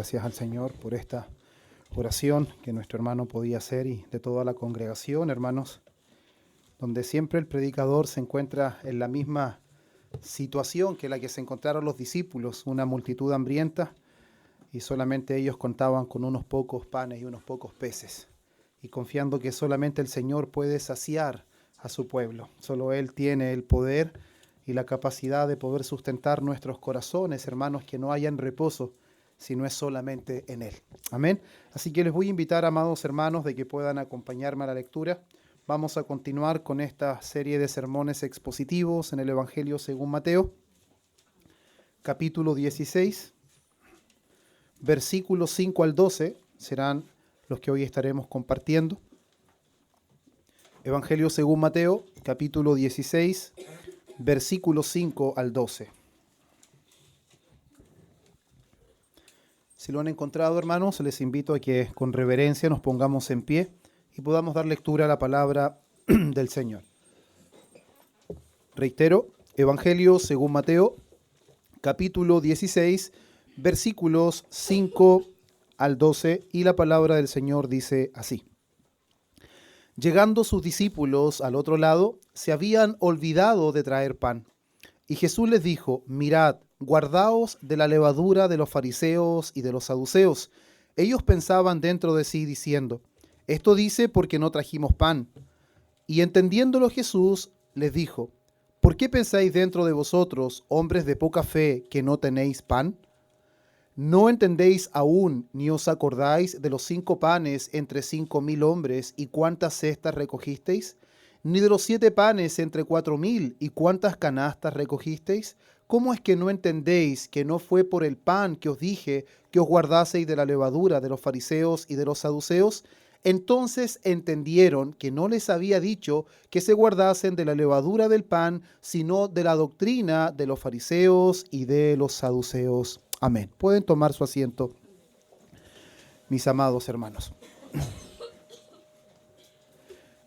gracias al Señor por esta oración que nuestro hermano podía hacer y de toda la congregación, hermanos, donde siempre el predicador se encuentra en la misma situación que la que se encontraron los discípulos, una multitud hambrienta, y solamente ellos contaban con unos pocos panes y unos pocos peces, y confiando que solamente el Señor puede saciar a su pueblo. Solo Él tiene el poder y la capacidad de poder sustentar nuestros corazones, hermanos, que no hayan reposo, si no es solamente en Él. Amén. Así que les voy a invitar, amados hermanos, de que puedan acompañarme a la lectura. Vamos a continuar con esta serie de sermones expositivos en el Evangelio según Mateo, capítulo 16, versículos 5 al 12, serán los que hoy estaremos compartiendo. Evangelio según Mateo, capítulo 16, versículos 5 al 12. Si lo han encontrado, hermanos, les invito a que con reverencia nos pongamos en pie y podamos dar lectura a la palabra del Señor. Reitero, Evangelio según Mateo, capítulo 16, versículos 5 al 12, y la palabra del Señor dice así. Llegando sus discípulos al otro lado, se habían olvidado de traer pan. Y Jesús les dijo: mirad, guardaos de la levadura de los fariseos y de los saduceos. Ellos pensaban dentro de sí diciendo: esto dice porque no trajimos pan. Y entendiéndolo Jesús les dijo: ¿por qué pensáis dentro de vosotros, hombres de poca fe, que no tenéis pan? ¿No entendéis aún, ni os acordáis de los 5 panes entre 5.000 hombres, y cuántas cestas recogisteis? ¿Ni de los 7 panes entre 4.000, y cuántas canastas recogisteis? ¿Cómo es que no entendéis que no fue por el pan que os dije que os guardaseis de la levadura de los fariseos y de los saduceos? Entonces entendieron que no les había dicho que se guardasen de la levadura del pan, sino de la doctrina de los fariseos y de los saduceos. Amén. Pueden tomar su asiento, mis amados hermanos.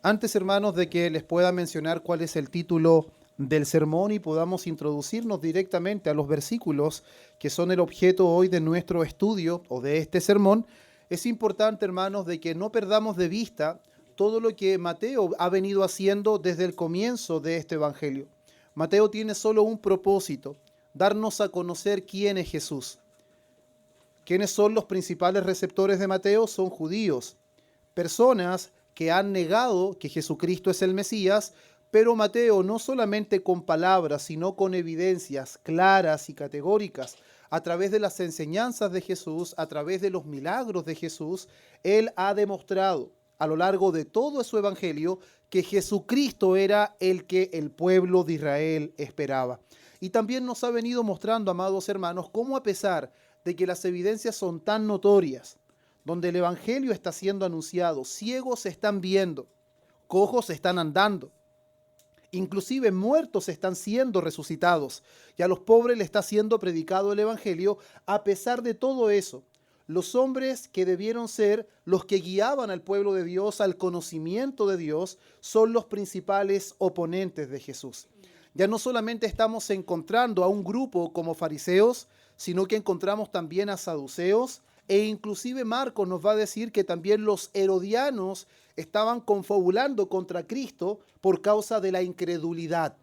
Antes, hermanos, de que les pueda mencionar cuál es el título del sermón y podamos introducirnos directamente a los versículos que son el objeto hoy de nuestro estudio o de este sermón, es importante, hermanos, de que no perdamos de vista todo lo que Mateo ha venido haciendo desde el comienzo de este evangelio. Mateo tiene solo un propósito: darnos a conocer quién es Jesús. ¿Quiénes son los principales receptores de Mateo? Son judíos, personas que han negado que Jesucristo es el Mesías, pero Mateo, no solamente con palabras, sino con evidencias claras y categóricas, a través de las enseñanzas de Jesús, a través de los milagros de Jesús, él ha demostrado a lo largo de todo su evangelio que Jesucristo era el que el pueblo de Israel esperaba. Y también nos ha venido mostrando, amados hermanos, cómo a pesar de que las evidencias son tan notorias, donde el evangelio está siendo anunciado, ciegos se están viendo, cojos están andando, inclusive muertos están siendo resucitados, y a los pobres le está siendo predicado el evangelio. A pesar de todo eso, los hombres que debieron ser los que guiaban al pueblo de Dios al conocimiento de Dios son los principales oponentes de Jesús. Ya no solamente estamos encontrando a un grupo como fariseos, sino que encontramos también a saduceos, e inclusive Marcos nos va a decir que también los herodianos estaban confabulando contra Cristo por causa de la incredulidad.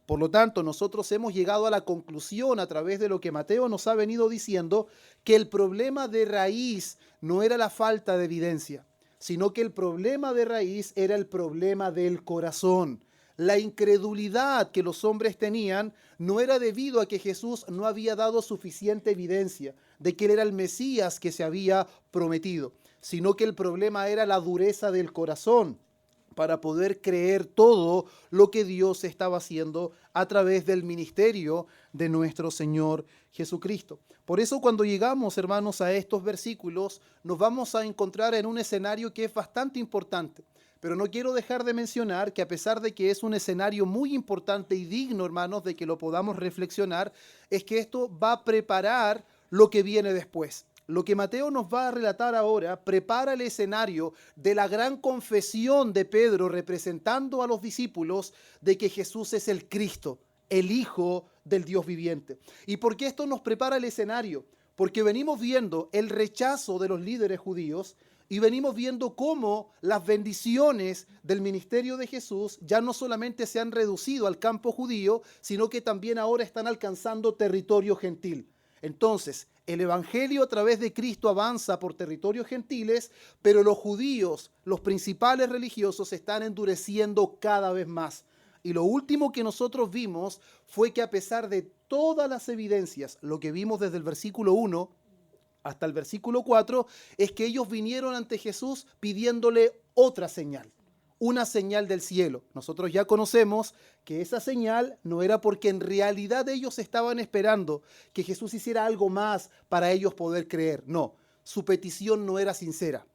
Por lo tanto, nosotros hemos llegado a la conclusión, a través de lo que Mateo nos ha venido diciendo, que el problema de raíz no era la falta de evidencia, sino que el problema de raíz era el problema del corazón. La incredulidad que los hombres tenían no era debido a que Jesús no había dado suficiente evidencia de que él era el Mesías que se había prometido, sino que el problema era la dureza del corazón para poder creer todo lo que Dios estaba haciendo a través del ministerio de nuestro Señor Jesucristo. Por eso, cuando llegamos, hermanos, a estos versículos, nos vamos a encontrar en un escenario que es bastante importante. Pero no quiero dejar de mencionar que, a pesar de que es un escenario muy importante y digno, hermanos, de que lo podamos reflexionar, es que esto va a preparar lo que viene después. Lo que Mateo nos va a relatar ahora prepara el escenario de la gran confesión de Pedro representando a los discípulos de que Jesús es el Cristo, el Hijo del Dios viviente. ¿Y por qué esto nos prepara el escenario? Porque venimos viendo el rechazo de los líderes judíos y venimos viendo cómo las bendiciones del ministerio de Jesús ya no solamente se han reducido al campo judío, sino que también ahora están alcanzando territorio gentil. Entonces, el evangelio a través de Cristo avanza por territorios gentiles, pero los judíos, los principales religiosos, se están endureciendo cada vez más. Y lo último que nosotros vimos fue que a pesar de todas las evidencias, lo que vimos desde el versículo 1 hasta el versículo 4, es que ellos vinieron ante Jesús pidiéndole otra señal, una señal del cielo. Nosotros ya conocemos que esa señal no era porque en realidad ellos estaban esperando que Jesús hiciera algo más para ellos poder creer. No, su petición no era sincera,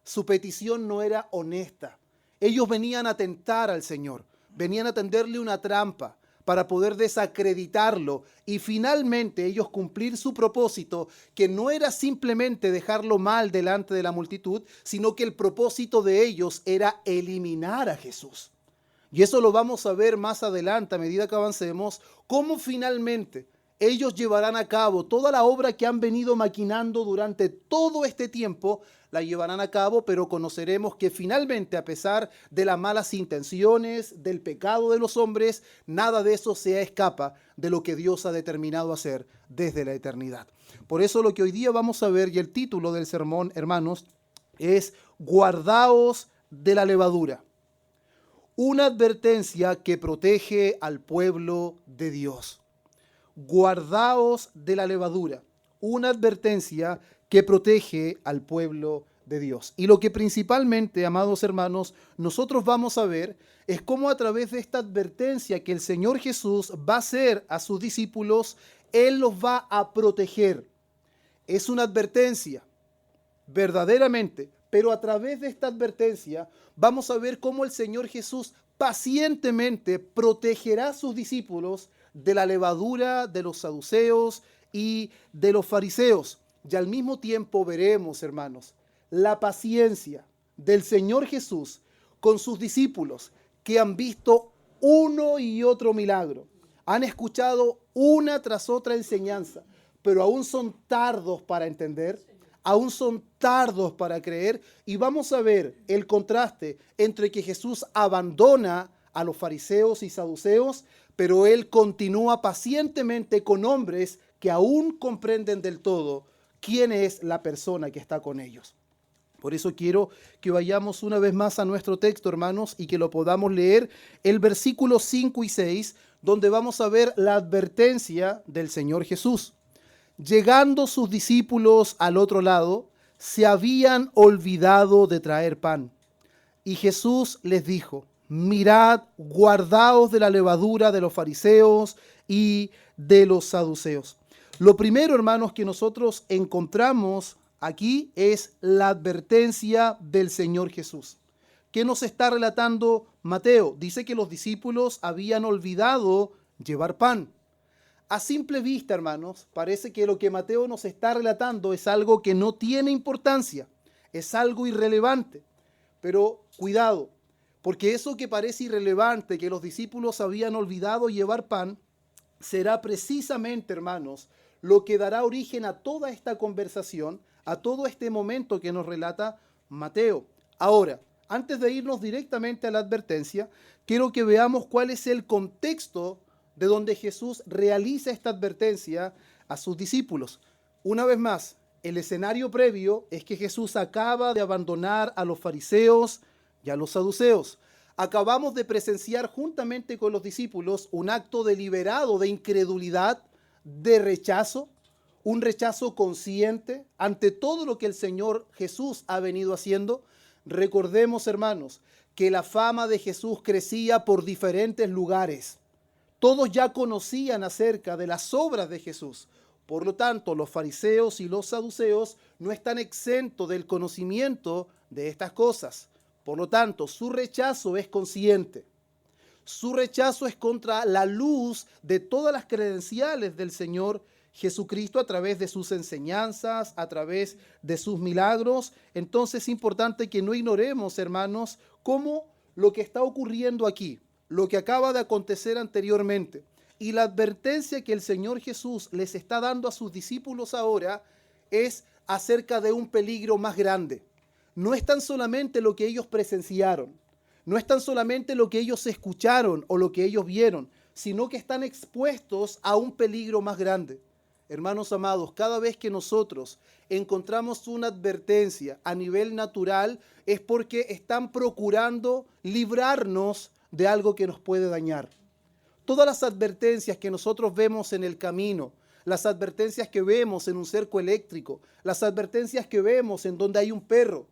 su petición no era honesta. Ellos venían a tentar al Señor, venían a tenderle una trampa para poder desacreditarlo y finalmente ellos cumplir su propósito, que no era simplemente dejarlo mal delante de la multitud, sino que el propósito de ellos era eliminar a Jesús. Y eso lo vamos a ver más adelante a medida que avancemos, cómo finalmente ellos llevarán a cabo toda la obra que han venido maquinando durante todo este tiempo, la llevarán a cabo, pero conoceremos que finalmente, a pesar de las malas intenciones, del pecado de los hombres, nada de eso se escapa de lo que Dios ha determinado hacer desde la eternidad. Por eso lo que hoy día vamos a ver, y el título del sermón, hermanos, es Guardaos de la levadura. Una advertencia que protege al pueblo de Dios. Guardaos de la levadura. Una advertencia que protege al pueblo de Dios. Y lo que principalmente, amados hermanos, nosotros vamos a ver es cómo a través de esta advertencia que el Señor Jesús va a hacer a sus discípulos, Él los va a proteger. Es una advertencia, verdaderamente, pero a través de esta advertencia vamos a ver cómo el Señor Jesús pacientemente protegerá a sus discípulos de la levadura de los saduceos y de los fariseos. Y al mismo tiempo veremos, hermanos, la paciencia del Señor Jesús con sus discípulos que han visto uno y otro milagro. Han escuchado una tras otra enseñanza, pero aún son tardos para entender, aún son tardos para creer. Y vamos a ver el contraste entre que Jesús abandona a los fariseos y saduceos, pero Él continúa pacientemente con hombres que aún comprenden del todo quién es la persona que está con ellos. Por eso quiero que vayamos una vez más a nuestro texto, hermanos, y que lo podamos leer, el versículo 5 y 6, donde vamos a ver la advertencia del Señor Jesús. Llegando sus discípulos al otro lado, se habían olvidado de traer pan. Y Jesús les dijo: mirad, guardaos de la levadura de los fariseos y de los saduceos. Lo primero, hermanos, que nosotros encontramos aquí es la advertencia del Señor Jesús. ¿Qué nos está relatando Mateo? Dice que los discípulos habían olvidado llevar pan. A simple vista, hermanos, parece que lo que Mateo nos está relatando es algo que no tiene importancia, es algo irrelevante. Pero cuidado, porque eso que parece irrelevante, que los discípulos habían olvidado llevar pan, será precisamente, hermanos, lo que dará origen a toda esta conversación, a todo este momento que nos relata Mateo. Ahora, antes de irnos directamente a la advertencia, quiero que veamos cuál es el contexto de donde Jesús realiza esta advertencia a sus discípulos. Una vez más, el escenario previo es que Jesús acaba de abandonar a los fariseos y a los saduceos. Acabamos de presenciar juntamente con los discípulos un acto deliberado de incredulidad, de rechazo, un rechazo consciente ante todo lo que el Señor Jesús ha venido haciendo. Recordemos, hermanos, que la fama de Jesús crecía por diferentes lugares. Todos ya conocían acerca de las obras de Jesús. Por lo tanto, los fariseos y los saduceos no están exentos del conocimiento de estas cosas. Por lo tanto, su rechazo es consciente. Su rechazo es contra la luz de todas las credenciales del Señor Jesucristo a través de sus enseñanzas, a través de sus milagros. Entonces es importante que no ignoremos, hermanos, cómo lo que está ocurriendo aquí, lo que acaba de acontecer anteriormente, Y la advertencia que el Señor Jesús les está dando a sus discípulos ahora es acerca de un peligro más grande. No es tan solamente lo que ellos presenciaron, no es tan solamente lo que ellos escucharon o lo que ellos vieron, sino que están expuestos a un peligro más grande. Hermanos amados, cada vez que nosotros encontramos una advertencia a nivel natural es porque están procurando librarnos de algo que nos puede dañar. Todas las advertencias que nosotros vemos en el camino, las advertencias que vemos en un cerco eléctrico, las advertencias que vemos en donde hay un perro,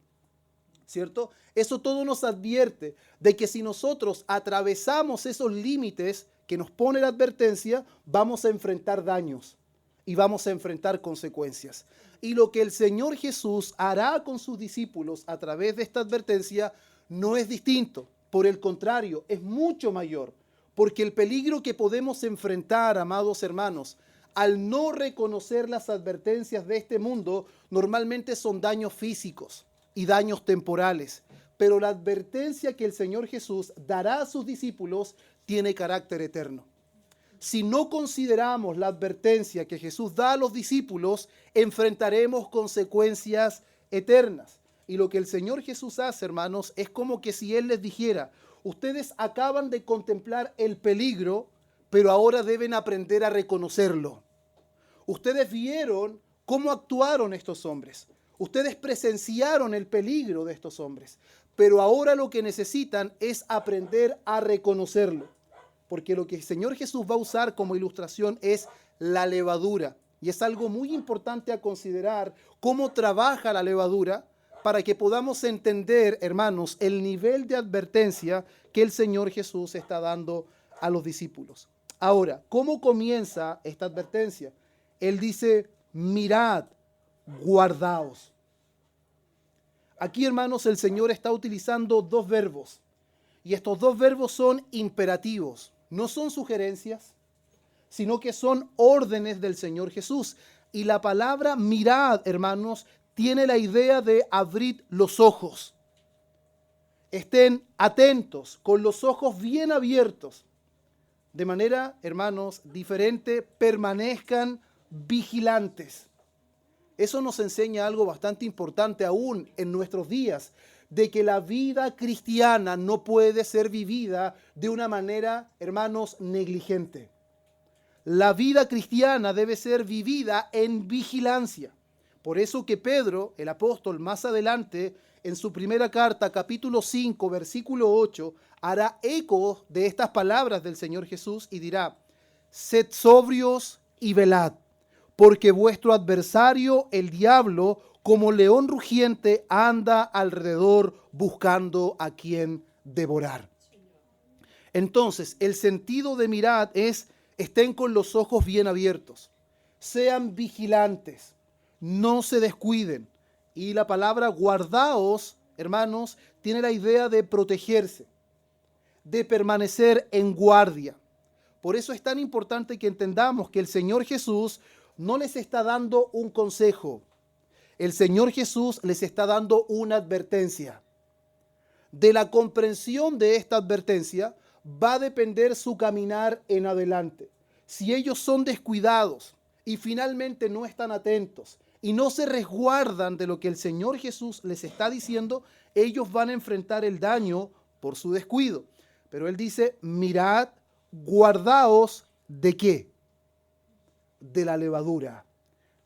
¿cierto? Eso todo nos advierte de que si nosotros atravesamos esos límites que nos pone la advertencia, vamos a enfrentar daños y vamos a enfrentar consecuencias. Y lo que el Señor Jesús hará con sus discípulos a través de esta advertencia no es distinto. Por el contrario, es mucho mayor. Porque el peligro que podemos enfrentar, amados hermanos, al no reconocer las advertencias de este mundo, normalmente son daños físicos y daños temporales. Pero la advertencia que el Señor Jesús dará a sus discípulos tiene carácter eterno. Si no consideramos la advertencia que Jesús da a los discípulos, enfrentaremos consecuencias eternas. Y lo que el Señor Jesús hace, hermanos, es como que si Él les dijera: ustedes acaban de contemplar el peligro, pero ahora deben aprender a reconocerlo. Ustedes vieron cómo actuaron estos hombres. Ustedes presenciaron el peligro de estos hombres, pero ahora lo que necesitan es aprender a reconocerlo. Porque lo que el Señor Jesús va a usar como ilustración es la levadura. Y es algo muy importante a considerar cómo trabaja la levadura para que podamos entender, hermanos, el nivel de advertencia que el Señor Jesús está dando a los discípulos. Ahora, ¿cómo comienza esta advertencia? Él dice: mirad, guardaos. Aquí, hermanos, el Señor está utilizando dos verbos. Y estos dos verbos son imperativos. No son sugerencias, sino que son órdenes del Señor Jesús. Y la palabra mirad, hermanos, tiene la idea de abrir los ojos. Estén atentos, con los ojos bien abiertos. De manera, hermanos, diferente, permanezcan vigilantes. Eso nos enseña algo bastante importante aún en nuestros días, de que la vida cristiana no puede ser vivida de una manera, hermanos, negligente. La vida cristiana debe ser vivida en vigilancia. Por eso que Pedro, el apóstol, más adelante, en su primera carta, capítulo 5, versículo 8, hará eco de estas palabras del Señor Jesús y dirá: sed sobrios y velad, porque vuestro adversario, el diablo, como león rugiente, anda alrededor buscando a quien devorar. Entonces, el sentido de mirad es: estén con los ojos bien abiertos, sean vigilantes, no se descuiden. Y la palabra guardaos, hermanos, tiene la idea de protegerse, de permanecer en guardia. Por eso es tan importante que entendamos que el Señor Jesús no les está dando un consejo. El Señor Jesús les está dando una advertencia. De la comprensión de esta advertencia va a depender su caminar en adelante. Si ellos son descuidados y finalmente no están atentos y no se resguardan de lo que el Señor Jesús les está diciendo, ellos van a enfrentar el daño por su descuido. Pero Él dice: mirad, guardaos, ¿de qué? De la levadura,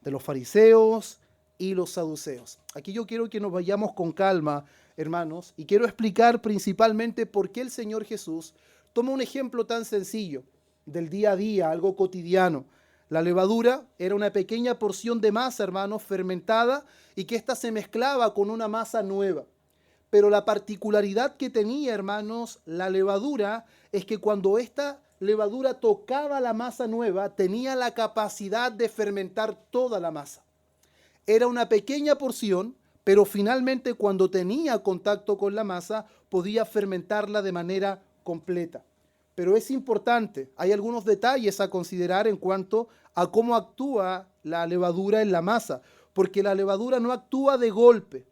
de los fariseos y los saduceos. Aquí yo quiero que nos vayamos con calma, hermanos, y quiero explicar principalmente por qué el Señor Jesús toma un ejemplo tan sencillo del día a día, algo cotidiano. La levadura era una pequeña porción de masa, hermanos, fermentada, y que ésta se mezclaba con una masa nueva. Pero la particularidad que tenía, hermanos, la levadura, es que cuando esta levadura tocaba la masa nueva, tenía la capacidad de fermentar toda la masa. Era una pequeña porción, pero finalmente cuando tenía contacto con la masa, podía fermentarla de manera completa. Pero es importante, hay algunos detalles a considerar en cuanto a cómo actúa la levadura en la masa, porque la levadura no actúa de golpe.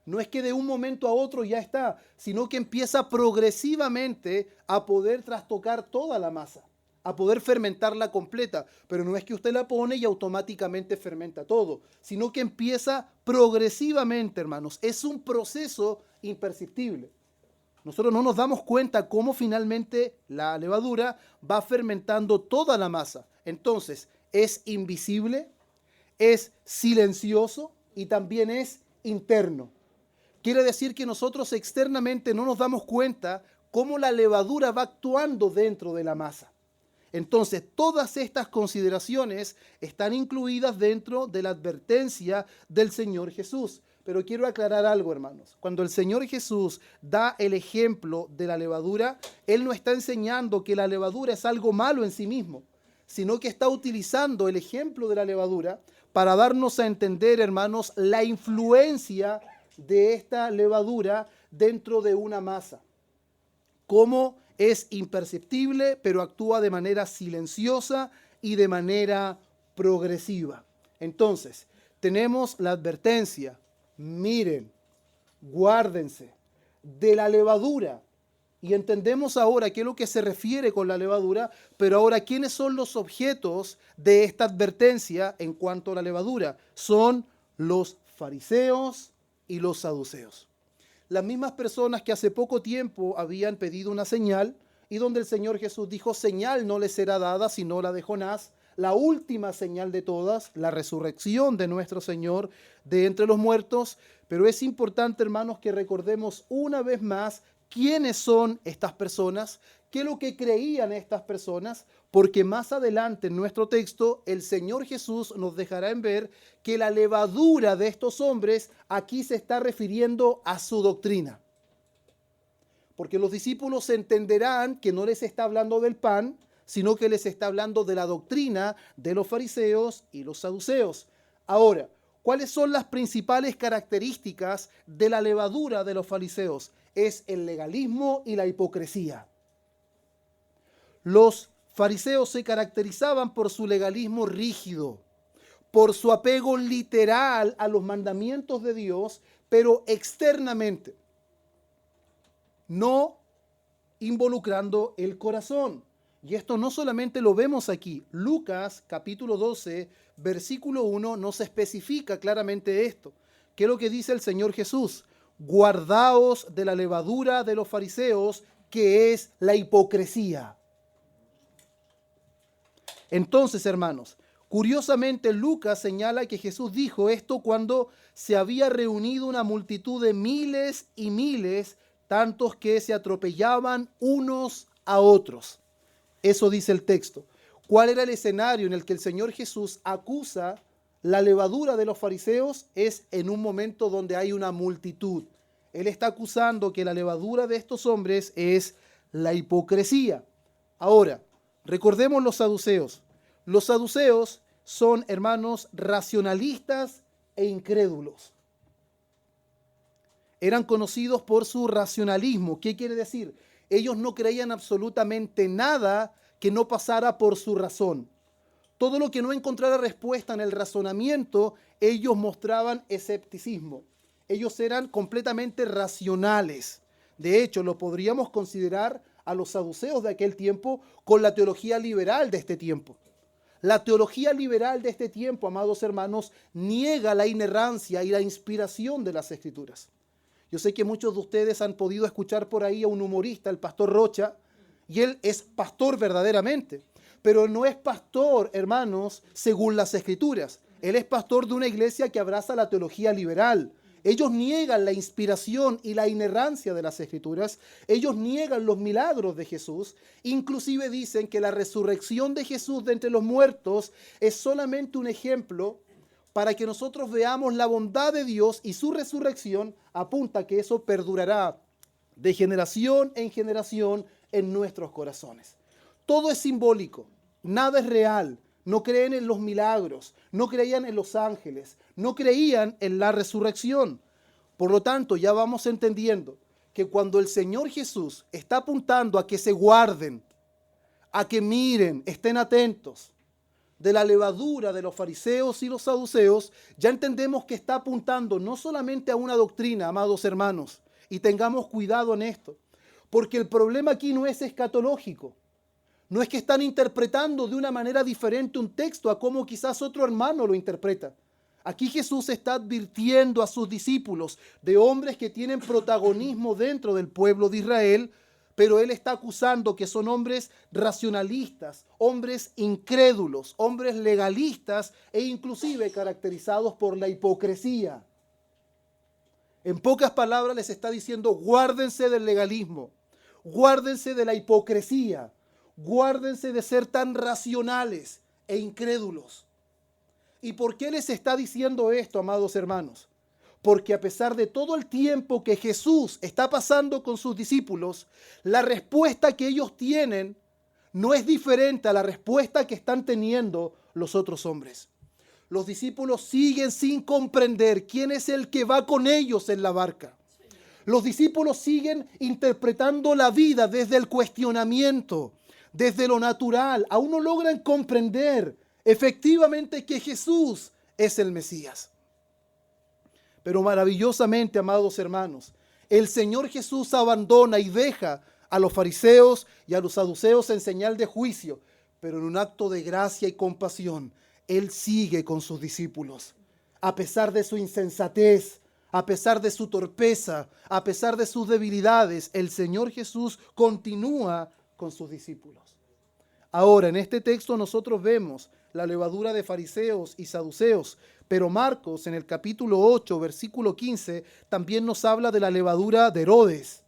No es que de un momento a otro ya está, sino que empieza progresivamente a poder trastocar toda la masa. a poder fermentarla completa. Pero no es que usted la pone y automáticamente fermenta todo, sino que empieza progresivamente, hermanos. Es un proceso imperceptible. Nosotros no nos damos cuenta cómo finalmente la levadura va fermentando toda la masa. Entonces, es invisible, es silencioso y también es interno. Quiere decir que nosotros externamente no nos damos cuenta cómo la levadura va actuando dentro de la masa. Entonces, todas estas consideraciones están incluidas dentro de la advertencia del Señor Jesús. Pero quiero aclarar algo, hermanos. Cuando el Señor Jesús da el ejemplo de la levadura, Él no está enseñando que la levadura es algo malo en sí mismo, sino que está utilizando el ejemplo de la levadura para darnos a entender, hermanos, la influencia de esta levadura dentro de una masa. Cómo es imperceptible, pero actúa de manera silenciosa y de manera progresiva. Entonces, tenemos la advertencia: miren, guárdense de la levadura. Y entendemos ahora qué es lo que se refiere con la levadura, pero ahora, ¿quiénes son los objetos de esta advertencia en cuanto a la levadura? Son los fariseos y los saduceos. Las mismas personas que hace poco tiempo habían pedido una señal y donde el Señor Jesús dijo: señal no les será dada sino la de Jonás. La última señal de todas, la resurrección de nuestro Señor de entre los muertos. Pero es importante, hermanos, que recordemos una vez más quiénes son estas personas, qué es lo que creían estas personas, porque más adelante en nuestro texto el Señor Jesús nos dejará en ver que la levadura de estos hombres aquí se está refiriendo a su doctrina. Porque los discípulos entenderán que no les está hablando del pan, sino que les está hablando de la doctrina de los fariseos y los saduceos. Ahora, ¿cuáles son las principales características de la levadura de los fariseos? Es el legalismo y la hipocresía. Los fariseos se caracterizaban por su legalismo rígido, por su apego literal a los mandamientos de Dios, pero externamente, no involucrando el corazón. Y esto no solamente lo vemos aquí. Lucas capítulo 12, versículo 1 nos especifica claramente esto. ¿Qué es lo que dice el Señor Jesús? Guardaos de la levadura de los fariseos, que es la hipocresía. Entonces, hermanos, curiosamente Lucas señala que Jesús dijo esto cuando se había reunido una multitud de miles y miles, tantos que se atropellaban unos a otros. Eso dice el texto. ¿Cuál era el escenario en el que el Señor Jesús acusa la levadura de los fariseos? Es en un momento donde hay una multitud. Él está acusando que la levadura de estos hombres es la hipocresía. Ahora, recordemos los saduceos. Los saduceos son, hermanos, racionalistas e incrédulos. Eran conocidos por su racionalismo. ¿Qué quiere decir? Ellos no creían absolutamente nada que no pasara por su razón. Todo lo que no encontrara respuesta en el razonamiento, ellos mostraban escepticismo. Ellos eran completamente racionales. De hecho, lo podríamos considerar a los saduceos de aquel tiempo con la teología liberal de este tiempo. La teología liberal de este tiempo, amados hermanos, niega la inerrancia y la inspiración de las Escrituras. Yo sé que muchos de ustedes han podido escuchar por ahí a un humorista, el pastor Rocha, y él es pastor verdaderamente, pero no es pastor, hermanos, según las Escrituras. Él es pastor de una iglesia que abraza la teología liberal. Ellos niegan la inspiración y la inerrancia de las Escrituras. Ellos niegan los milagros de Jesús. Inclusive dicen que la resurrección de Jesús de entre los muertos es solamente un ejemplo para que nosotros veamos la bondad de Dios, y su resurrección apunta a que eso perdurará de generación en generación en nuestros corazones. Todo es simbólico, nada es real. No creen en los milagros, no creían en los ángeles, no creían en la resurrección. Por lo tanto, ya vamos entendiendo que cuando el Señor Jesús está apuntando a que se guarden, a que miren, estén atentos de la levadura de los fariseos y los saduceos, ya entendemos que está apuntando no solamente a una doctrina, amados hermanos, y tengamos cuidado en esto, porque el problema aquí no es escatológico. No es que están interpretando de una manera diferente un texto a como quizás otro hermano lo interpreta. Aquí Jesús está advirtiendo a sus discípulos de hombres que tienen protagonismo dentro del pueblo de Israel, pero él está acusando que son hombres racionalistas, hombres incrédulos, hombres legalistas e inclusive caracterizados por la hipocresía. En pocas palabras les está diciendo: guárdense del legalismo, guárdense de la hipocresía, guárdense de ser tan racionales e incrédulos. ¿Y por qué les está diciendo esto, amados hermanos? Porque a pesar de todo el tiempo que Jesús está pasando con sus discípulos, la respuesta que ellos tienen no es diferente a la respuesta que están teniendo los otros hombres. Los discípulos siguen sin comprender quién es el que va con ellos en la barca. Los discípulos siguen interpretando la vida desde el cuestionamiento, desde lo natural. Aún no logran comprender efectivamente que Jesús es el Mesías. Pero maravillosamente, amados hermanos, el Señor Jesús abandona y deja a los fariseos y a los saduceos en señal de juicio, pero en un acto de gracia y compasión, Él sigue con sus discípulos. A pesar de su insensatez, a pesar de su torpeza, a pesar de sus debilidades, el Señor Jesús continúa con sus discípulos. Ahora, en este texto nosotros vemos la levadura de fariseos y saduceos, pero Marcos en el capítulo 8, versículo 15, también nos habla de la levadura de Herodes,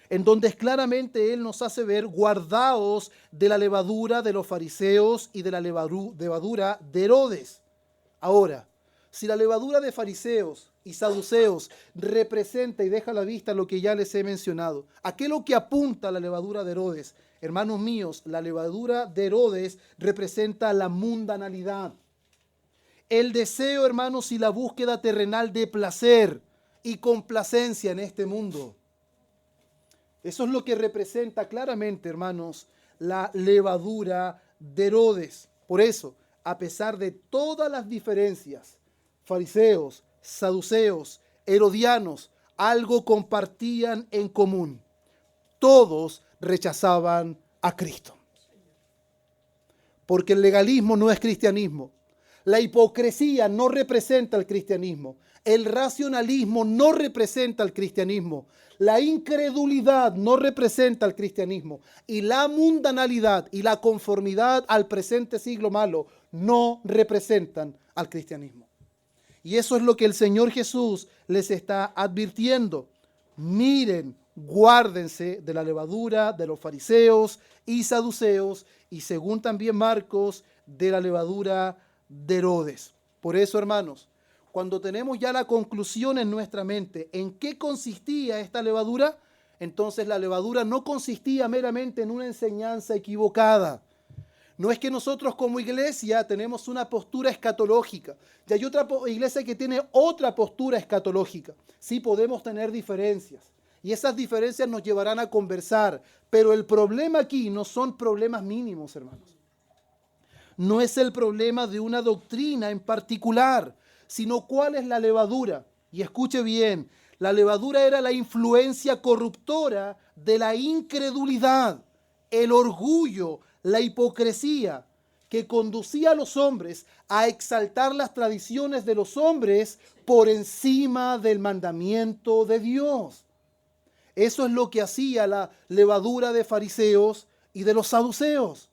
en donde claramente él nos hace ver: guardaos de la levadura de los fariseos y de la levadura de Herodes. Ahora, si la levadura de fariseos y saduceos representa y deja a la vista lo que ya les he mencionado, ¿a qué es lo que apunta la levadura de Herodes? Hermanos míos, la levadura de Herodes representa la mundanalidad, el deseo, hermanos, y la búsqueda terrenal de placer y complacencia en este mundo. Eso es lo que representa claramente, hermanos, la levadura de Herodes. Por eso, a pesar de todas las diferencias, fariseos, saduceos, herodianos, algo compartían en común: todos rechazaban a Cristo. Porque el legalismo no es cristianismo. La hipocresía no representa el cristianismo. El racionalismo no representa el cristianismo. La incredulidad no representa el cristianismo. Y la mundanalidad y la conformidad al presente siglo malo no representan al cristianismo. Y eso es lo que el Señor Jesús les está advirtiendo. Miren, guárdense de la levadura de los fariseos y saduceos, y según también Marcos, de la levadura de Herodes. Por eso, hermanos, cuando tenemos ya la conclusión en nuestra mente en qué consistía esta levadura, entonces la levadura no consistía meramente en una enseñanza equivocada. No es que nosotros como iglesia tenemos una postura escatológica y hay otra iglesia que tiene otra postura escatológica. Sí, podemos tener diferencias y esas diferencias nos llevarán a conversar, pero el problema aquí no son problemas mínimos, hermanos. No es el problema de una doctrina en particular, sino cuál es la levadura. Y escuche bien, la levadura era la influencia corruptora de la incredulidad, el orgullo, la hipocresía, que conducía a los hombres a exaltar las tradiciones de los hombres por encima del mandamiento de Dios. Eso es lo que hacía la levadura de fariseos y de los saduceos.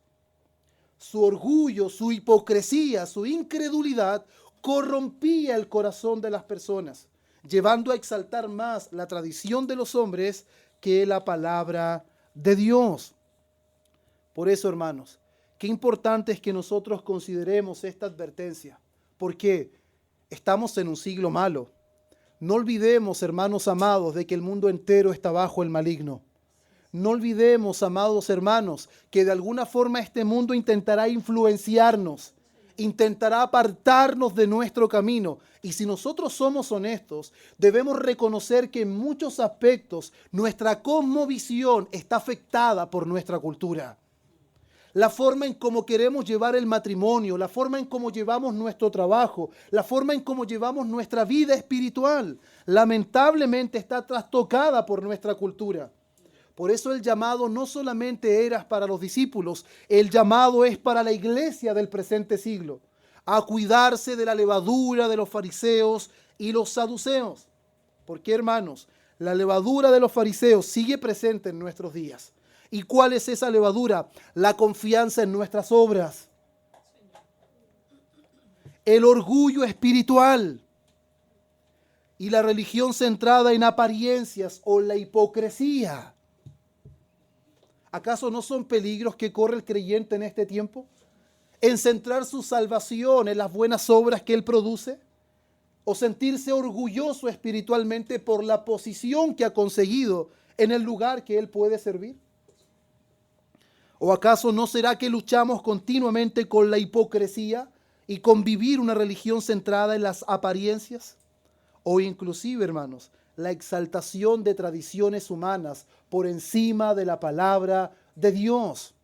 Su orgullo, su hipocresía, su incredulidad corrompía el corazón de las personas, llevando a exaltar más la tradición de los hombres que la palabra de Dios. Por eso, hermanos, qué importante es que nosotros consideremos esta advertencia, porque estamos en un siglo malo. No olvidemos, hermanos amados, de que el mundo entero está bajo el maligno. No olvidemos, amados hermanos, que de alguna forma este mundo intentará influenciarnos, intentará apartarnos de nuestro camino. Y si nosotros somos honestos, debemos reconocer que en muchos aspectos nuestra cosmovisión está afectada por nuestra cultura. La forma en cómo queremos llevar el matrimonio, la forma en cómo llevamos nuestro trabajo, la forma en cómo llevamos nuestra vida espiritual, lamentablemente está trastocada por nuestra cultura. Por eso el llamado no solamente era para los discípulos, el llamado es para la iglesia del presente siglo, a cuidarse de la levadura de los fariseos y los saduceos. ¿Por qué, hermanos? La levadura de los fariseos sigue presente en nuestros días. ¿Y cuál es esa levadura? La confianza en nuestras obras. El orgullo espiritual y la religión centrada en apariencias o la hipocresía. ¿Acaso no son peligros que corre el creyente en este tiempo? ¿En centrar su salvación en las buenas obras que él produce? ¿O sentirse orgulloso espiritualmente por la posición que ha conseguido en el lugar que él puede servir? ¿O acaso no será que luchamos continuamente con la hipocresía y con vivir una religión centrada en las apariencias? O inclusive, hermanos, la exaltación de tradiciones humanas por encima de la palabra de Dios.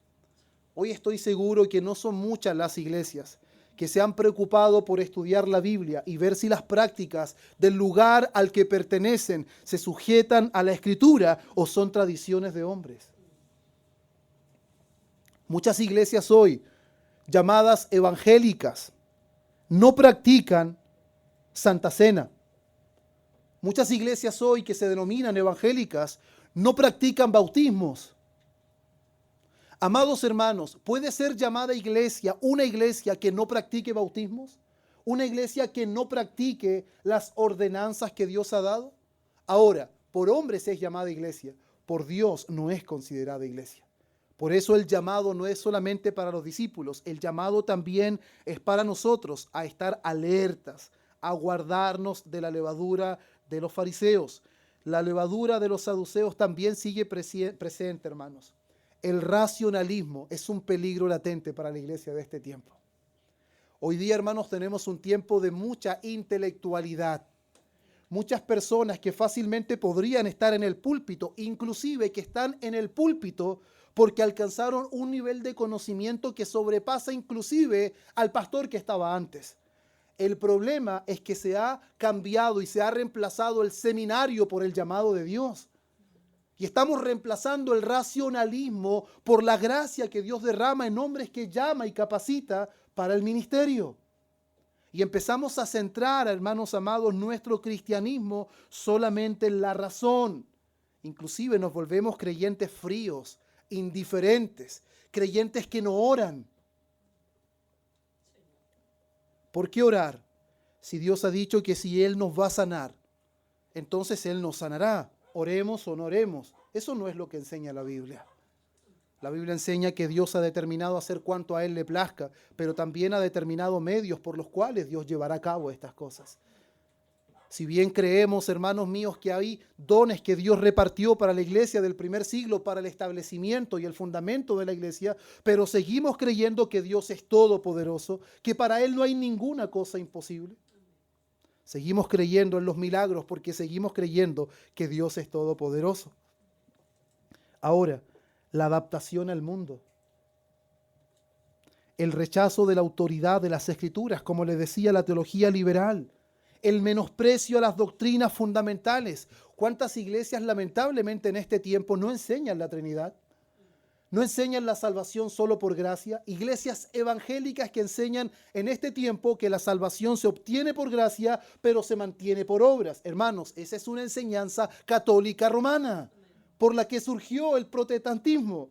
Hoy estoy seguro que no son muchas las iglesias que se han preocupado por estudiar la Biblia y ver si las prácticas del lugar al que pertenecen se sujetan a la Escritura o son tradiciones de hombres. Muchas iglesias hoy, llamadas evangélicas, no practican Santa Cena. Muchas iglesias hoy que se denominan evangélicas no practican bautismos. Amados hermanos, ¿puede ser llamada iglesia una iglesia que no practique bautismos? ¿Una iglesia que no practique las ordenanzas que Dios ha dado? Ahora, por hombres es llamada iglesia, por Dios no es considerada iglesia. Por eso el llamado no es solamente para los discípulos, el llamado también es para nosotros a estar alertas, a guardarnos de la levadura de los fariseos. La levadura de los saduceos también sigue presente, hermanos. El racionalismo es un peligro latente para la iglesia de este tiempo. Hoy día, hermanos, tenemos un tiempo de mucha intelectualidad. Muchas personas que fácilmente podrían estar en el púlpito, inclusive que están en el púlpito porque alcanzaron un nivel de conocimiento que sobrepasa inclusive al pastor que estaba antes. El problema es que se ha cambiado y se ha reemplazado el seminario por el llamado de Dios. Y estamos reemplazando el racionalismo por la gracia que Dios derrama en hombres que llama y capacita para el ministerio. Y empezamos a centrar, hermanos amados, nuestro cristianismo solamente en la razón. Inclusive nos volvemos creyentes fríos, indiferentes, creyentes que no oran. ¿Por qué orar? Si Dios ha dicho que si Él nos va a sanar, entonces Él nos sanará. Oremos o no oremos. Eso no es lo que enseña la Biblia. La Biblia enseña que Dios ha determinado hacer cuanto a Él le plazca, pero también ha determinado medios por los cuales Dios llevará a cabo estas cosas. Si bien creemos, hermanos míos, que hay dones que Dios repartió para la iglesia del primer siglo, para el establecimiento y el fundamento de la iglesia, pero seguimos creyendo que Dios es todopoderoso, que para Él no hay ninguna cosa imposible. Seguimos creyendo en los milagros porque seguimos creyendo que Dios es todopoderoso. Ahora, la adaptación al mundo. El rechazo de la autoridad de las Escrituras, como le decía la teología liberal. El menosprecio a las doctrinas fundamentales. ¿Cuántas iglesias lamentablemente en este tiempo no enseñan la Trinidad? No enseñan la salvación solo por gracia. Iglesias evangélicas que enseñan en este tiempo que la salvación se obtiene por gracia, pero se mantiene por obras. Hermanos, esa es una enseñanza católica romana, por la que surgió el protestantismo.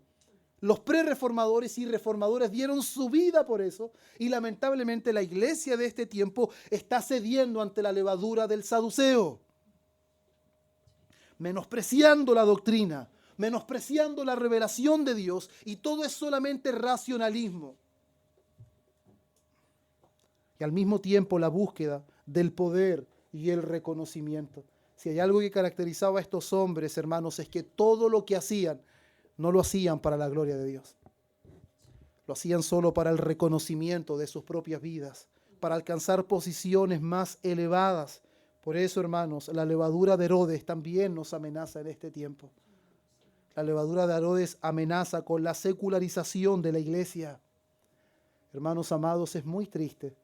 Los prerreformadores y reformadores dieron su vida por eso y lamentablemente la iglesia de este tiempo está cediendo ante la levadura del saduceo, menospreciando la doctrina, menospreciando la revelación de Dios, y todo es solamente racionalismo. Y al mismo tiempo la búsqueda del poder y el reconocimiento. Si hay algo que caracterizaba a estos hombres, hermanos, es que todo lo que hacían no lo hacían para la gloria de Dios. Lo hacían solo para el reconocimiento de sus propias vidas, para alcanzar posiciones más elevadas. Por eso, hermanos, la levadura de Herodes también nos amenaza en este tiempo. La levadura de Herodes amenaza con la secularización de la iglesia. Hermanos amados, es muy triste,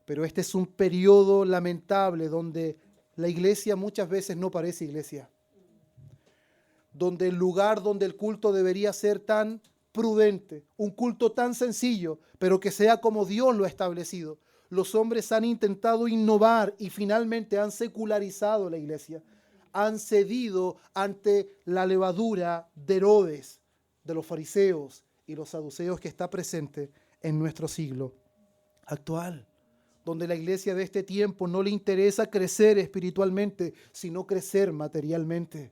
pero este es un periodo lamentable donde la iglesia muchas veces no parece iglesia. donde el lugar donde el culto debería ser tan prudente, un culto tan sencillo, pero que sea como Dios lo ha establecido. Los hombres han intentado innovar y finalmente han secularizado la iglesia. Han cedido ante la levadura de Herodes, de los fariseos y los saduceos que está presente en nuestro siglo actual, donde la iglesia de este tiempo no le interesa crecer espiritualmente, sino crecer materialmente.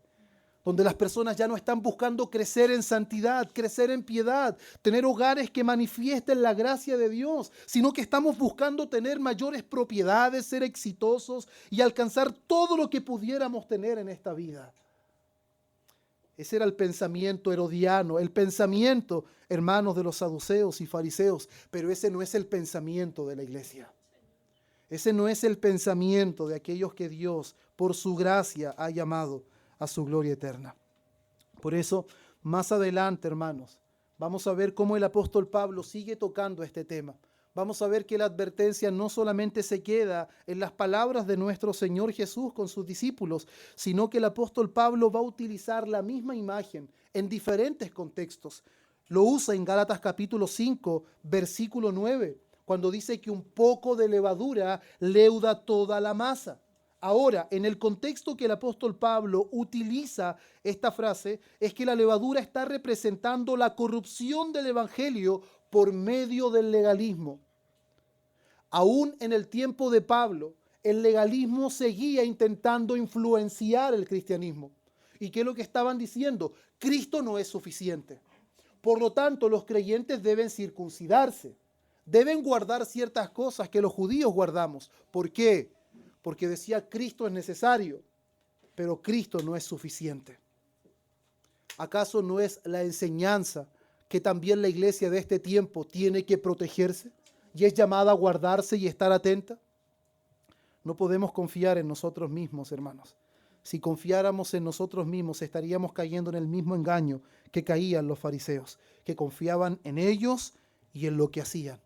Donde las personas ya no están buscando crecer en santidad, crecer en piedad, tener hogares que manifiesten la gracia de Dios, sino que estamos buscando tener mayores propiedades, ser exitosos y alcanzar todo lo que pudiéramos tener en esta vida. Ese era el pensamiento herodiano, el pensamiento, hermanos, de los saduceos y fariseos, pero ese no es el pensamiento de la iglesia. Ese no es el pensamiento de aquellos que Dios, por su gracia, ha llamado a su gloria eterna. Por eso, más adelante, hermanos, vamos a ver cómo el apóstol Pablo sigue tocando este tema. Vamos a ver que la advertencia no solamente se queda en las palabras de nuestro Señor Jesús con sus discípulos, sino que el apóstol Pablo va a utilizar la misma imagen en diferentes contextos. Lo usa en Gálatas capítulo 5, versículo 9, cuando dice que un poco de levadura leuda toda la masa. Ahora, en el contexto que el apóstol Pablo utiliza esta frase, es que la levadura está representando la corrupción del evangelio por medio del legalismo. Aún en el tiempo de Pablo, el legalismo seguía intentando influenciar el cristianismo. ¿Y qué es lo que estaban diciendo? Cristo no es suficiente. Por lo tanto, los creyentes deben circuncidarse, deben guardar ciertas cosas que los judíos guardamos. ¿Por qué? Porque decía Cristo es necesario, pero Cristo no es suficiente. ¿Acaso no es la enseñanza que también la iglesia de este tiempo tiene que protegerse y es llamada a guardarse y estar atenta? No podemos confiar en nosotros mismos, hermanos. Si confiáramos en nosotros mismos, estaríamos cayendo en el mismo engaño que caían los fariseos, que confiaban en ellos y en lo que hacían.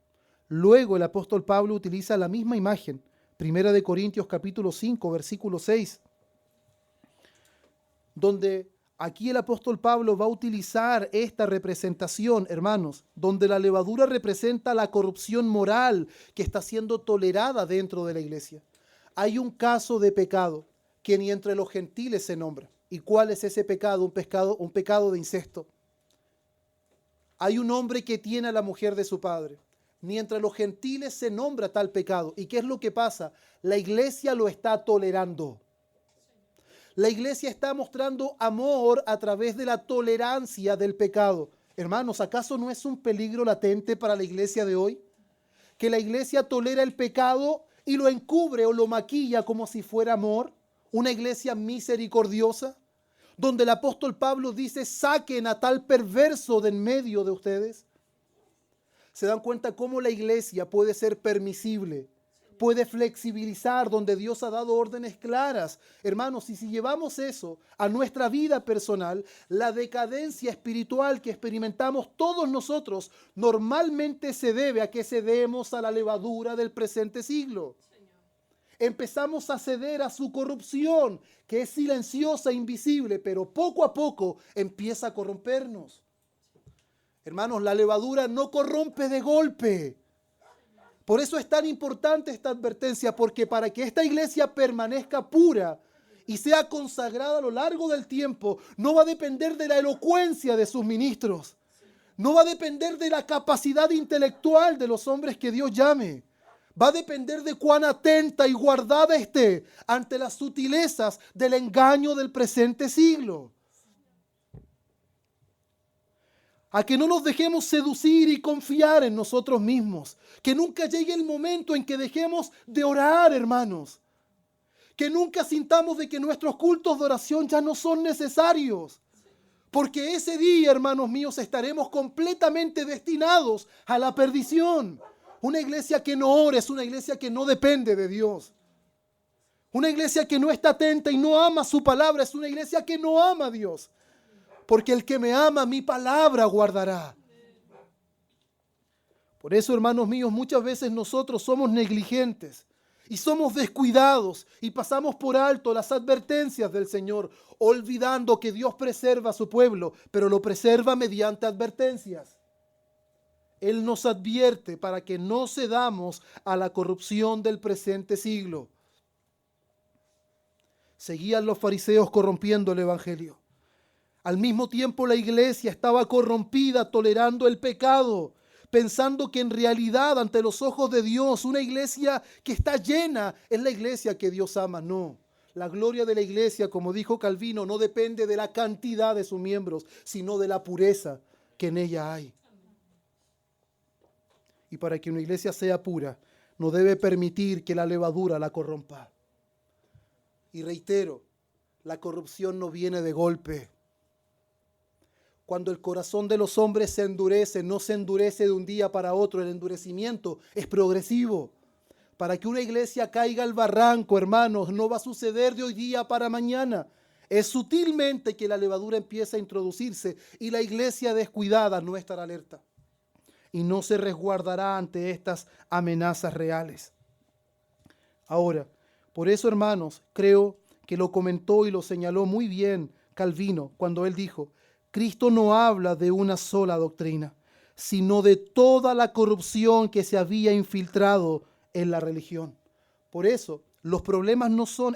Luego el apóstol Pablo utiliza la misma imagen, Primera de Corintios capítulo 5, versículo 6, donde aquí el apóstol Pablo va a utilizar esta representación, hermanos, donde la levadura representa la corrupción moral que está siendo tolerada dentro de la iglesia. Hay un caso de pecado que ni entre los gentiles se nombra. ¿Y cuál es ese pecado? Un pecado de incesto. Hay un hombre que tiene a la mujer de su padre. Ni entre los gentiles se nombra tal pecado. ¿Y qué es lo que pasa? La iglesia lo está tolerando. La iglesia está mostrando amor a través de la tolerancia del pecado. Hermanos, ¿acaso no es un peligro latente para la iglesia de hoy? Que la iglesia tolera el pecado y lo encubre o lo maquilla como si fuera amor. Una iglesia misericordiosa, donde el apóstol Pablo dice, saquen a tal perverso de en medio de ustedes. ¿Se dan cuenta cómo la iglesia puede ser permisible? Puede flexibilizar donde Dios ha dado órdenes claras. Hermanos, y si llevamos eso a nuestra vida personal, la decadencia espiritual que experimentamos todos nosotros normalmente se debe a que cedemos a la levadura del presente siglo. Empezamos a ceder a su corrupción, que es silenciosa e invisible, pero poco a poco empieza a corrompernos. Hermanos, la levadura no corrompe de golpe. Por eso es tan importante esta advertencia, porque para que esta iglesia permanezca pura y sea consagrada a lo largo del tiempo, no va a depender de la elocuencia de sus ministros, no va a depender de la capacidad intelectual de los hombres que Dios llame, va a depender de cuán atenta y guardada esté ante las sutilezas del engaño del presente siglo. A que no nos dejemos seducir y confiar en nosotros mismos. Que nunca llegue el momento en que dejemos de orar, hermanos. Que nunca sintamos de que nuestros cultos de oración ya no son necesarios. Porque ese día, hermanos míos, estaremos completamente destinados a la perdición. Una iglesia que no ora es una iglesia que no depende de Dios. Una iglesia que no está atenta y no ama su palabra es una iglesia que no ama a Dios. Porque el que me ama, mi palabra guardará. Por eso, hermanos míos, muchas veces nosotros somos negligentes Y somos descuidados y pasamos por alto las advertencias del Señor, olvidando que Dios preserva a su pueblo, pero lo preserva mediante advertencias. Él nos advierte para que no cedamos a la corrupción del presente siglo. Seguían los fariseos corrompiendo el evangelio. Al mismo tiempo la iglesia estaba corrompida, tolerando el pecado, pensando que en realidad ante los ojos de Dios una iglesia que está llena es la iglesia que Dios ama. No, la gloria de la iglesia, como dijo Calvino, no depende de la cantidad de sus miembros, sino de la pureza que en ella hay. Y para que una iglesia sea pura, no debe permitir que la levadura la corrompa. Y reitero, la corrupción no viene de golpe. Cuando el corazón de los hombres se endurece, no se endurece de un día para otro. El endurecimiento es progresivo. Para que una iglesia caiga al barranco, hermanos, no va a suceder de hoy día para mañana. Es sutilmente que la levadura empieza a introducirse y la iglesia descuidada no estará alerta. Y no se resguardará ante estas amenazas reales. Ahora, por eso, hermanos, creo que lo comentó y lo señaló muy bien Calvino cuando él dijo: Cristo no habla de una sola doctrina, sino de toda la corrupción que se había infiltrado en la religión. Por eso, el problema no son